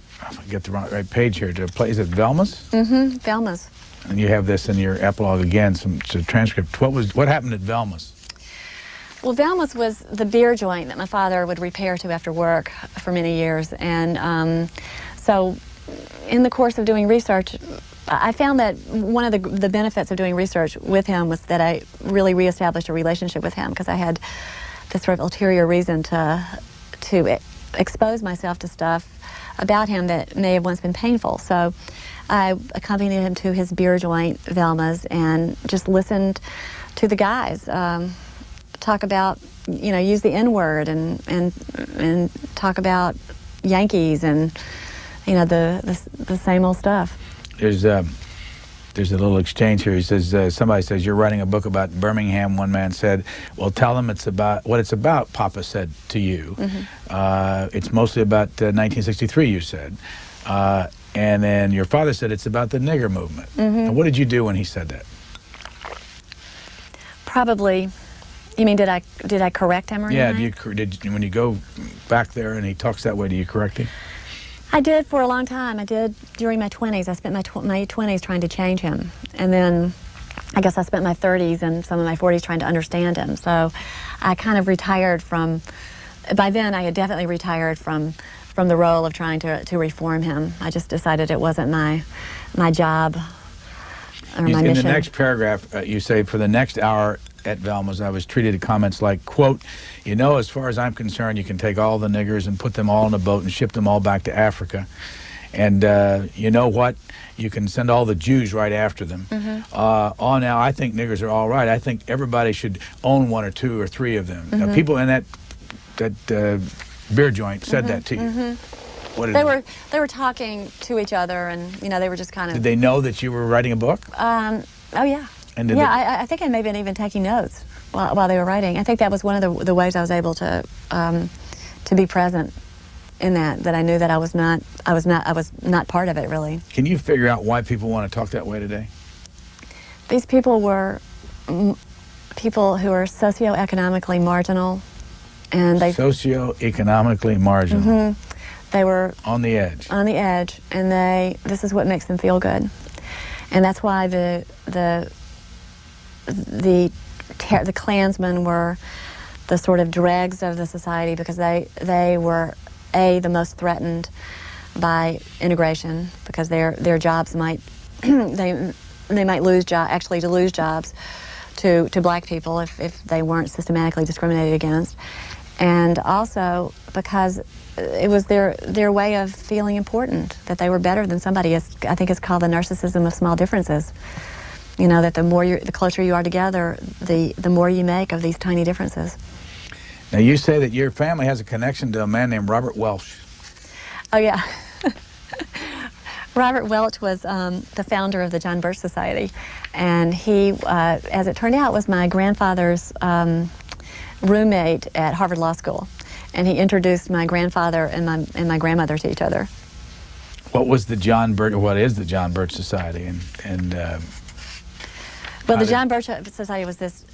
get the right page here, to play, is it Velma's? Mm-hmm, Velma's. And you have this in your epilogue again, some transcript. What happened at Velma's? Well, Velma's was the beer joint that my father would repair to after work for many years. And so in the course of doing research, I found that one of the benefits of doing research with him was that I really reestablished a relationship with him, because I had this sort of ulterior reason to expose myself to stuff about him that may have once been painful. So I accompanied him to his beer joint, Velma's, and just listened to the guys talk about, use the N-word and talk about, Yankees and, you know, the same old stuff. There's a little exchange here. He says, somebody says, you're writing a book about Birmingham. One man said, well, tell them it's about what it's about, Papa said to you. It's mostly about 1963, you said. And then your father said it's about the nigger movement. And what did you do when he said that? Probably, you mean, did I correct him or anything? Yeah, when you go back there and he talks that way, do you correct him? I did for a long time. I did during my 20s. I spent my 20s trying to change him. And then I guess I spent my 30s and some of my 40s trying to understand him. So I kind of retired from, by then I had definitely retired from the role of trying to reform him. I just decided it wasn't my job or my mission. In the next paragraph, you say, for the next hour at Velma's, I was treated to comments like, quote, you know, as far as I'm concerned, you can take all the niggers and put them all in a boat and ship them all back to Africa. And you know what? You can send all the Jews right after them. Now, I think niggers are all right. I think everybody should own 1 or 2 or 3 of them. Now, people in that beer joint said that to you. What did they were talking to each other, and you know, they were just kind of. Did they know that you were writing a book? Oh yeah. And I think I may have been even taking notes while they were writing. I think that was one of the ways I was able to be present in that I knew that I was not part of it, really. Can you figure out why people want to talk that way today? These people were people who are socioeconomically marginal, and they socioeconomically marginal. They were on the edge. On the edge, and this is what makes them feel good, and that's why the Klansmen were the sort of dregs of the society, because they were the most threatened by integration, because their jobs might they might lose jobs to black people if they weren't systematically discriminated against, and also because it was their way of feeling important, that they were better than somebody. I think it's called the narcissism of small differences. You know, that the closer you are together, the more you make of these tiny differences. Now, you say that your family has a connection to a man named Robert Welch. Oh, yeah. Robert Welch was the founder of the John Birch Society, and he, as it turned out, was my grandfather's roommate at Harvard Law School, and he introduced my grandfather and my grandmother to each other. What is the John Birch Society, well, the John Birch Society was this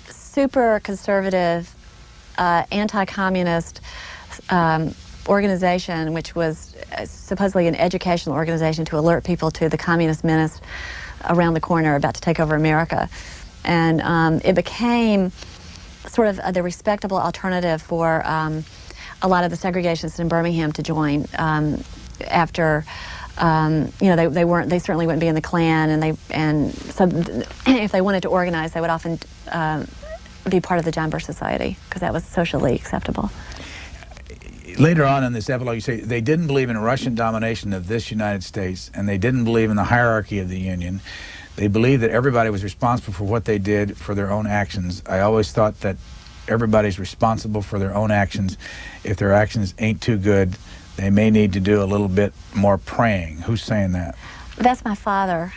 super conservative, anti-communist organization, which was supposedly an educational organization to alert people to the communist menace around the corner about to take over America. And it became sort of the respectable alternative for a lot of the segregationists in Birmingham to join after. You know, they certainly wouldn't be in the Klan, and so if they wanted to organize, they would often be part of the John Birch Society, because that was socially acceptable. Later on in this epilogue, you say they didn't believe in Russian domination of this United States, and they didn't believe in the hierarchy of the Union. They believed that everybody was responsible for what they did, for their own actions. I always thought that everybody's responsible for their own actions. If their actions ain't too good, they may need to do a little bit more praying. Who's saying that? That's my father,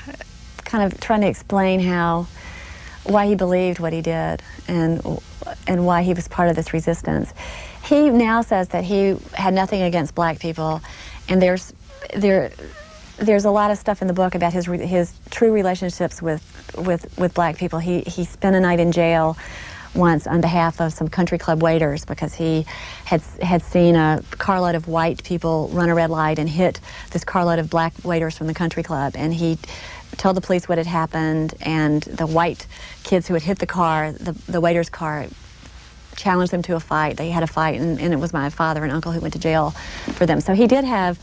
kind of trying to explain why he believed what he did, and why he was part of this resistance. He now says that he had nothing against black people, and there's a lot of stuff in the book about his true relationships with black people. He spent a night in jail once on behalf of some country club waiters, because he had seen a carload of white people run a red light and hit this carload of black waiters from the country club, and he told the police what had happened, and the white kids who had hit the waiter's car, challenged them to a fight. They had a fight, and it was my father and uncle who went to jail for them. So he did have,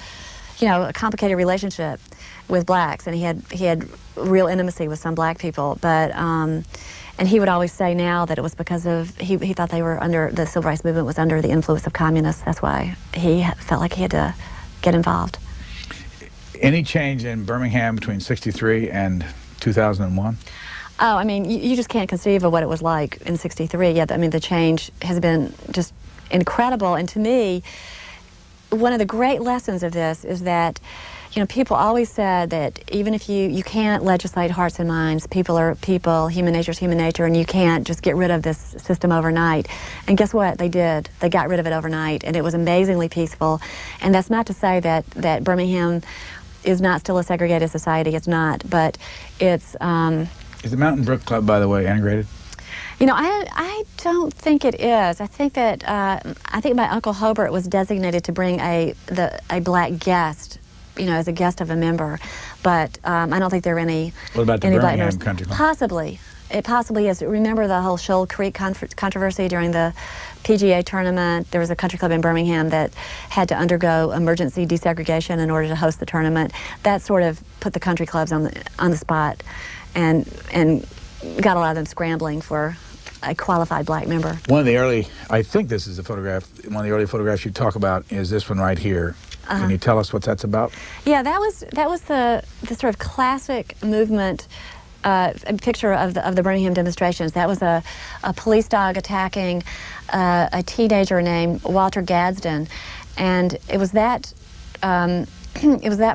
you know, a complicated relationship with blacks, and he had real intimacy with some black people, but and he would always say now that it was because of, he thought they were the civil rights movement was under the influence of communists. That's why he felt like he had to get involved. Any change in Birmingham between '63 and 2001? Oh, I mean, you just can't conceive of what it was like in '63. Yeah, I mean, the change has been just incredible, and to me, one of the great lessons of this is that, you know, people always said that even if you can't legislate hearts and minds, people are people, human nature is human nature, and you can't just get rid of this system overnight. And guess what? They did. They got rid of it overnight, and it was amazingly peaceful. And that's not to say that Birmingham is not still a segregated society. It's not, but it's... Is the Mountain Brook Club, by the way, integrated? You know, I don't think it is. I think that my Uncle Hobart was designated to bring a black guest, you know, as a guest of a member, but I don't think there are any. What about the any black Birmingham members. Country Club? Possibly, it possibly is. Remember the whole Shoal Creek controversy during the PGA tournament? There was a country club in Birmingham that had to undergo emergency desegregation in order to host the tournament. That sort of put the country clubs on the spot, and got a lot of them scrambling for a qualified black member. One of the early, I think this is a photograph, one of the early photographs you talk about is this one right here. Can you tell us what that's about? Yeah, that was the sort of classic movement picture of the Birmingham demonstrations. That was a police dog attacking a teenager named Walter Gadsden, and it was that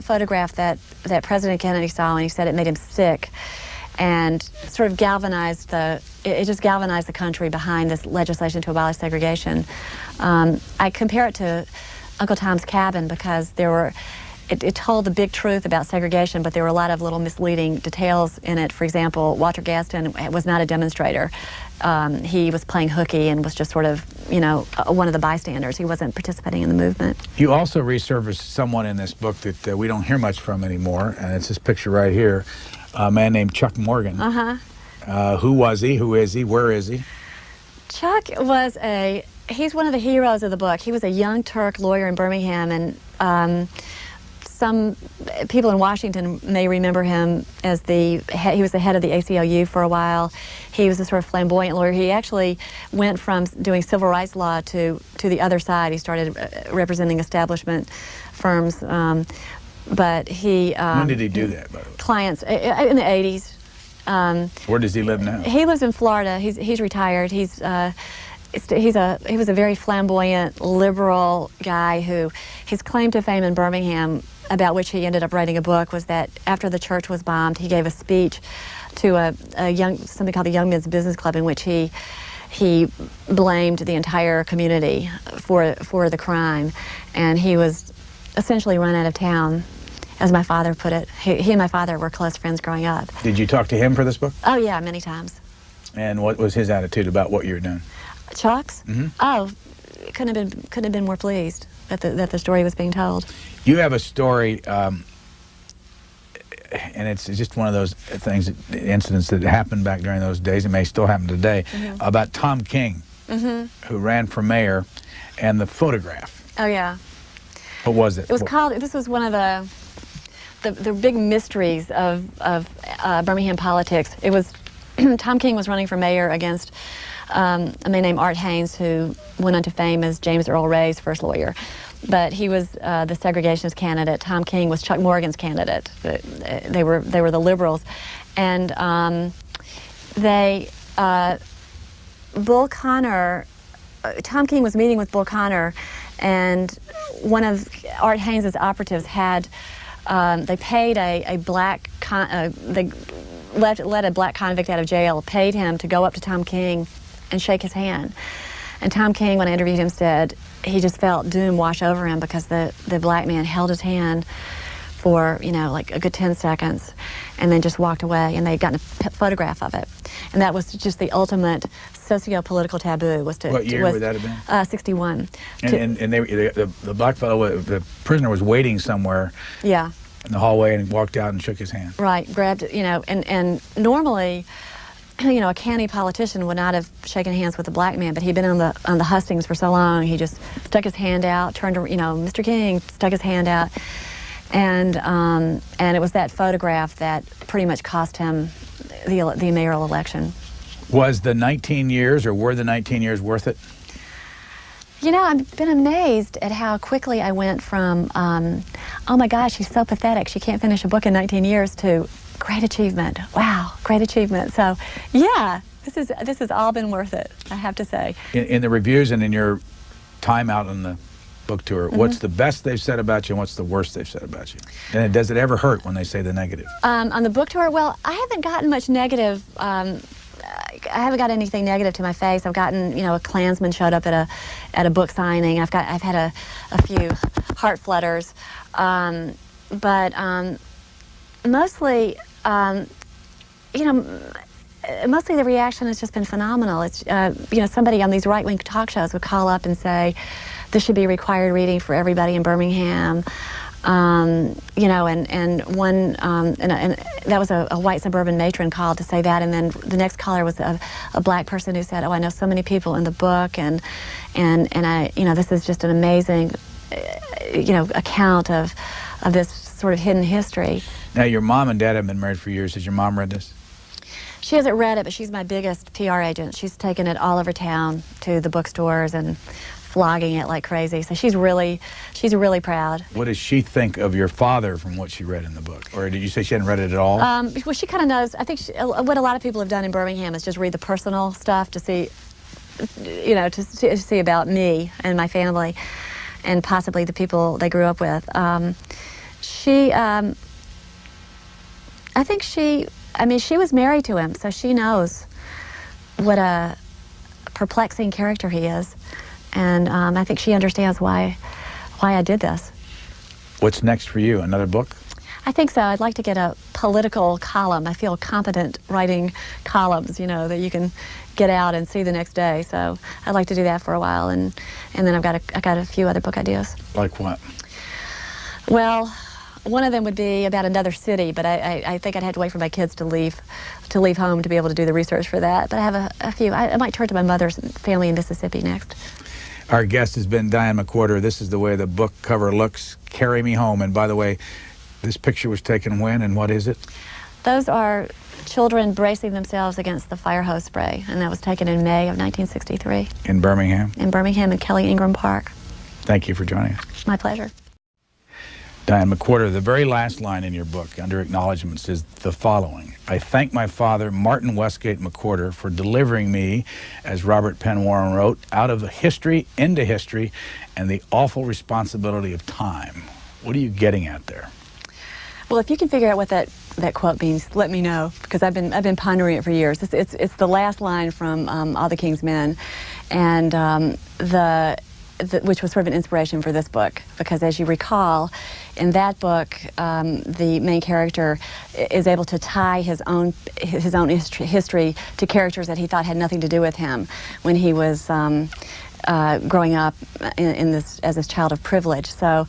photograph that President Kennedy saw, and he said it made him sick, and sort of galvanized it just galvanized the country behind this legislation to abolish segregation. I compare it to Uncle Tom's Cabin because it told the big truth about segregation, but there were a lot of little misleading details in it. For example, Walter Gadsden was not a demonstrator. He was playing hooky and was just sort of, you know, one of the bystanders. He wasn't participating in the movement. You also resurfaced someone in this book that we don't hear much from anymore, and it's this picture right here, a man named Chuck Morgan. Who was he? Who is he? Where is he? Chuck was he's one of the heroes of the book. He was a young Turk lawyer in Birmingham, and some people in Washington may remember him as he was the head of the ACLU for a while. He was a sort of flamboyant lawyer. He actually went from doing civil rights law to the other side. He started representing establishment firms, but he... when did he do that, by the way? Clients, in the 80s. Where does he live now? He lives in Florida. He's retired. He was a very flamboyant, liberal guy who his claim to fame in Birmingham, about which he ended up writing a book, was that after the church was bombed, he gave a speech to something called the Young Men's Business Club, in which he blamed the entire community for the crime, and he was essentially run out of town, as my father put it. He and my father were close friends growing up. Did you talk to him for this book? Oh yeah, many times. And what was his attitude about what you were doing? Chuck's? Oh, couldn't have been more pleased that the story was being told. You have a story, and it's just one of those things, incidents that happened back during those days, and may still happen today, about Tom King, who ran for mayor, and the photograph. Oh yeah. What was it? It was called. This was one of the big mysteries of Birmingham politics. It was Tom King was running for mayor against a man named Art Haynes, who went on to fame as James Earl Ray's first lawyer. But he was the segregationist candidate. Tom King was Chuck Morgan's candidate. They were the liberals, and Bull Connor. Tom King was meeting with Bull Connor, and one of Art Haynes's operatives had. They paid a black. They let a black convict out of jail. Paid him to go up to Tom King and shake his hand. And Tom King, when I interviewed him, said he just felt doom wash over him because the black man held his hand for, you know, like a good 10 seconds and then just walked away, and they'd gotten a photograph of it. And that was just the ultimate socio-political taboo. Was to what year would that have been? 61. And the black fellow, the prisoner, was waiting somewhere. Yeah. In the hallway, and walked out and shook his hand. Right, grabbed, you know, and normally, you know, a county politician would not have shaken hands with a black man, but he'd been on the hustings for so long, he just stuck his hand out, turned to, you know, Mr. King stuck his hand out, and it was that photograph that pretty much cost him the mayoral election. Was the 19 years, or were the 19 years worth it? You know, I've been amazed at how quickly I went from, oh my gosh, she's so pathetic, she can't finish a book in 19 years, to great achievement. Wow, great achievement. So, yeah, this has all been worth it, I have to say. In the reviews and in your time out on the book tour. What's the best they've said about you and what's the worst they've said about you? And does it ever hurt when they say the negative? On the book tour, well, I haven't gotten much negative. I haven't got anything negative to my face. I've gotten, a Klansman showed up at a book signing. I've had a few heart flutters, but mostly, mostly the reaction has just been phenomenal. It's, somebody on these right-wing talk shows would call up and say, this should be required reading for everybody in Birmingham. And that was a white suburban matron called to say that, and then the next caller was a black person who said, "Oh, I know so many people in the book, and I, this is just an amazing, account of this sort of hidden history." Now, your mom and dad have been married for years. Has your mom read this? She hasn't read it, but she's my biggest PR agent. She's taken it all over town to the bookstores and flogging it like crazy. So she's really proud. What does she think of your father from what she read in the book? Or did you say she hadn't read it at all? Well, she kind of knows. I think what a lot of people have done in Birmingham is just read the personal stuff to see, to see about me and my family and possibly the people they grew up with. She was married to him, so she knows what a perplexing character he is. And I think she understands why I did this. What's next for you? Another book? I think so. I'd like to get a political column. I feel competent writing columns, that you can get out and see the next day. So I'd like to do that for a while, and then I got a few other book ideas. Like what? Well, one of them would be about another city, but I think I'd have to wait for my kids to leave home to be able to do the research for that. But I have a few. I might turn to my mother's family in Mississippi next. Our guest has been Diane McWhorter. This is the way the book cover looks. Carry Me Home. And by the way, this picture was taken when and what is it? Those are children bracing themselves against the fire hose spray, and that was taken in May of 1963. In Birmingham? In Birmingham and Kelly Ingram Park. Thank you for joining us. My pleasure. Diane McWhorter, the very last line in your book, under acknowledgments, is the following. I thank my father, Martin Westgate McWhorter, for delivering me, as Robert Penn Warren wrote, out of history into history and the awful responsibility of time. What are you getting at there? Well, if you can figure out what that quote means, let me know, because I've been pondering it for years. It's the last line from All the King's Men, and which was sort of an inspiration for this book, because as you recall, in that book, the main character is able to tie his own history to characters that he thought had nothing to do with him when he was growing up as this child of privilege. So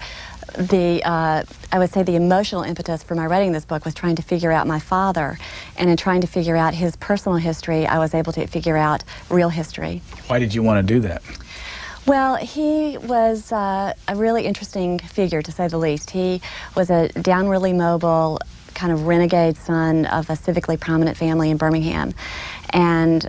I would say the emotional impetus for my writing this book was trying to figure out my father, and in trying to figure out his personal history, I was able to figure out real history. Why did you want to do that? Well, he was a really interesting figure, to say the least. He was a downwardly mobile, kind of renegade son of a civically prominent family in Birmingham. And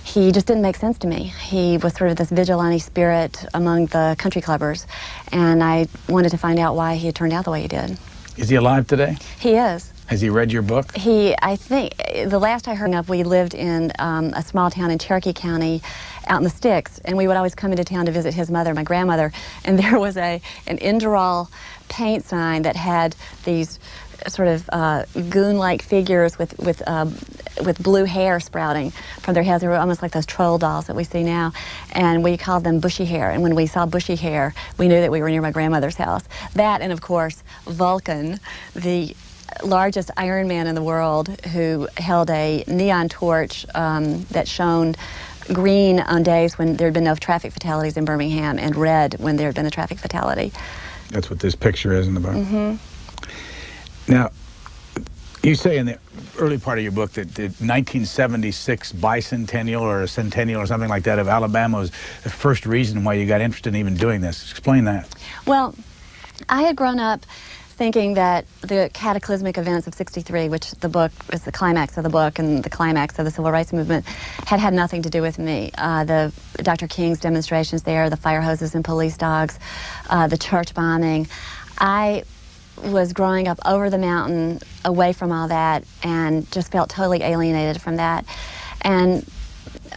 he just didn't make sense to me. He was sort of this vigilante spirit among the country clubbers, and I wanted to find out why he had turned out the way he did. Is he alive today? He is. Has he read your book? I think, the last I heard of, we lived in a small town in Cherokee County out in the sticks, and we would always come into town to visit his mother, my grandmother, and there was an Inderal paint sign that had these sort of goon-like figures with blue hair sprouting from their heads. They were almost like those troll dolls that we see now, and we called them bushy hair. And when we saw bushy hair, we knew that we were near my grandmother's house. That, and of course, Vulcan, the largest Iron Man in the world, who held a neon torch that shone green on days when there had been no traffic fatalities in Birmingham, and red when there had been a traffic fatality. That's what this picture is in the book. Mm-hmm. Now, you say in the early part of your book that the 1976 bicentennial or a centennial or something like that of Alabama was the first reason why you got interested in even doing this. Explain that. Well, I had grown up thinking that the cataclysmic events of '63, which the book is the climax of the book and the climax of the civil rights movement, had nothing to do with me. The Dr. King's demonstrations there, the fire hoses and police dogs, the church bombing. I was growing up over the mountain, away from all that, and just felt totally alienated from that. And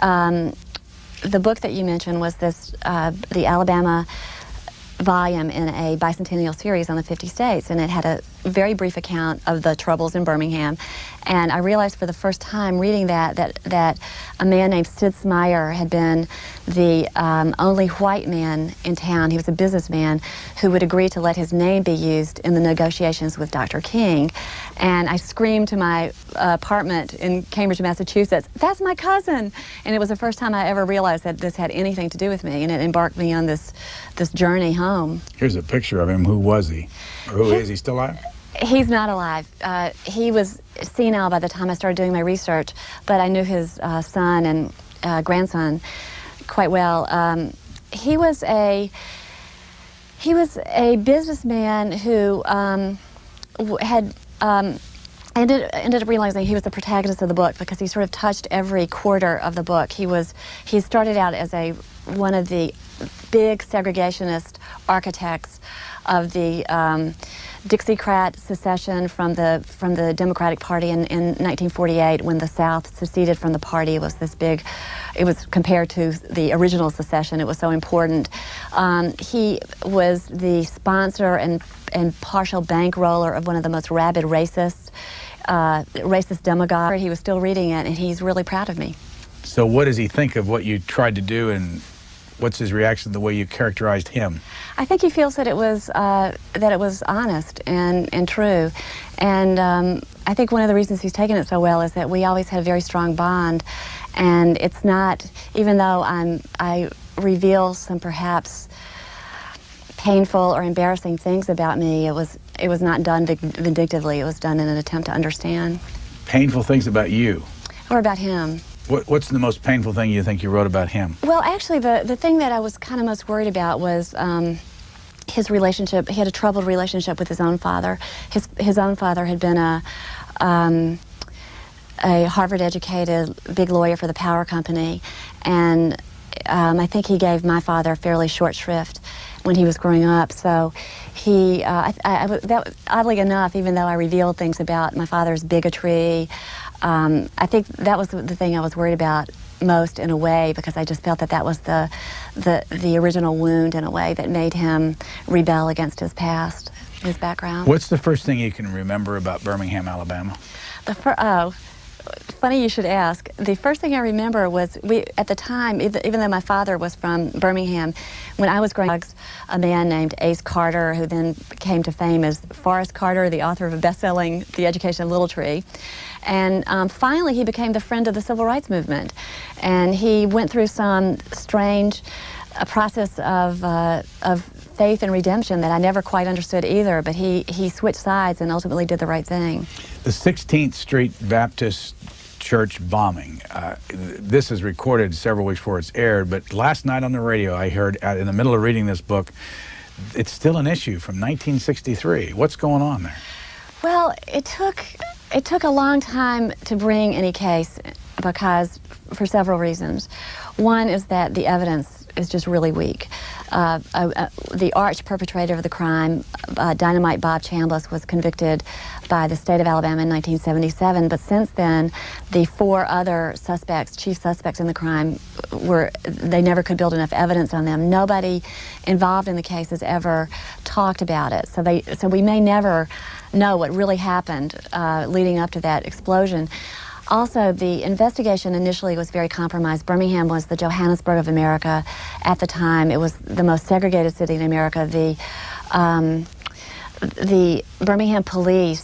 the book that you mentioned was this, the Alabama volume in a bicentennial series on the 50 states, and it had a very brief account of the troubles in Birmingham. And I realized for the first time reading that a man named Sid Smyer had been the only white man in town. He was a businessman who would agree to let his name be used in the negotiations with Dr. King. And I screamed to my apartment in Cambridge, Massachusetts, "That's my cousin!" And it was the first time I ever realized that this had anything to do with me, and it embarked me on this journey home. Here's a picture of him. Who was he? Or who is he? Still alive? He's not alive. He was senile by the time I started doing my research, but I knew his son and grandson quite well. He was a businessman who had ended up realizing he was the protagonist of the book because he sort of touched every quarter of the book. He started out as one of the big segregationist architects of the Dixiecrat secession from the Democratic Party in 1948, when the South seceded from the party. It was this big, it was compared to the original secession. It was so important. He was the sponsor and partial bankroller of one of the most rabid racist demagogues. He was still reading it, and he's really proud of me. So what does he think of what you tried to do, and what's his reaction to the way you characterized him? I think he feels that it was honest and true, and I think one of the reasons he's taken it so well is that we always had a very strong bond, and it's not, even though I reveal some perhaps painful or embarrassing things about me, it was not done vindictively. It was done in an attempt to understand. Painful things about you? Or about him. What's the most painful thing you think you wrote about him? Well, actually, the thing that I was kind of most worried about was his relationship. He had a troubled relationship with his own father. His own father had been a Harvard-educated big lawyer for the power company, and I think he gave my father fairly short shrift when he was growing up. So he, oddly enough, even though I revealed things about my father's bigotry, I think that was the thing I was worried about most, in a way, because I just felt that was the original wound, in a way, that made him rebel against his past, his background. What's the first thing you can remember about Birmingham, Alabama? Funny you should ask. The first thing I remember was, at the time, even though my father was from Birmingham, when I was growing up, a man named Ace Carter, who then came to fame as Forrest Carter, the author of a best-selling The Education of Little Tree. And finally, he became the friend of the Civil Rights Movement. And he went through some strange process of faith and redemption that I never quite understood either, but he switched sides and ultimately did the right thing. The 16th Street Baptist Church bombing. This is recorded several weeks before it's aired, but last night on the radio I heard, in the middle of reading this book, it's still an issue from 1963. What's going on there? Well, it took a long time to bring any case, because for several reasons. One is that the evidence is just really weak. The arch perpetrator of the crime, Dynamite Bob Chambliss, was convicted by the state of Alabama in 1977, but since then, the 4 other suspects, chief suspects in the crime, they never could build enough evidence on them. Nobody involved in the case has ever talked about it, so we may never know what really happened leading up to that explosion. Also, the investigation initially was very compromised. Birmingham was the Johannesburg of America at the time. It was the most segregated city in America. The Birmingham police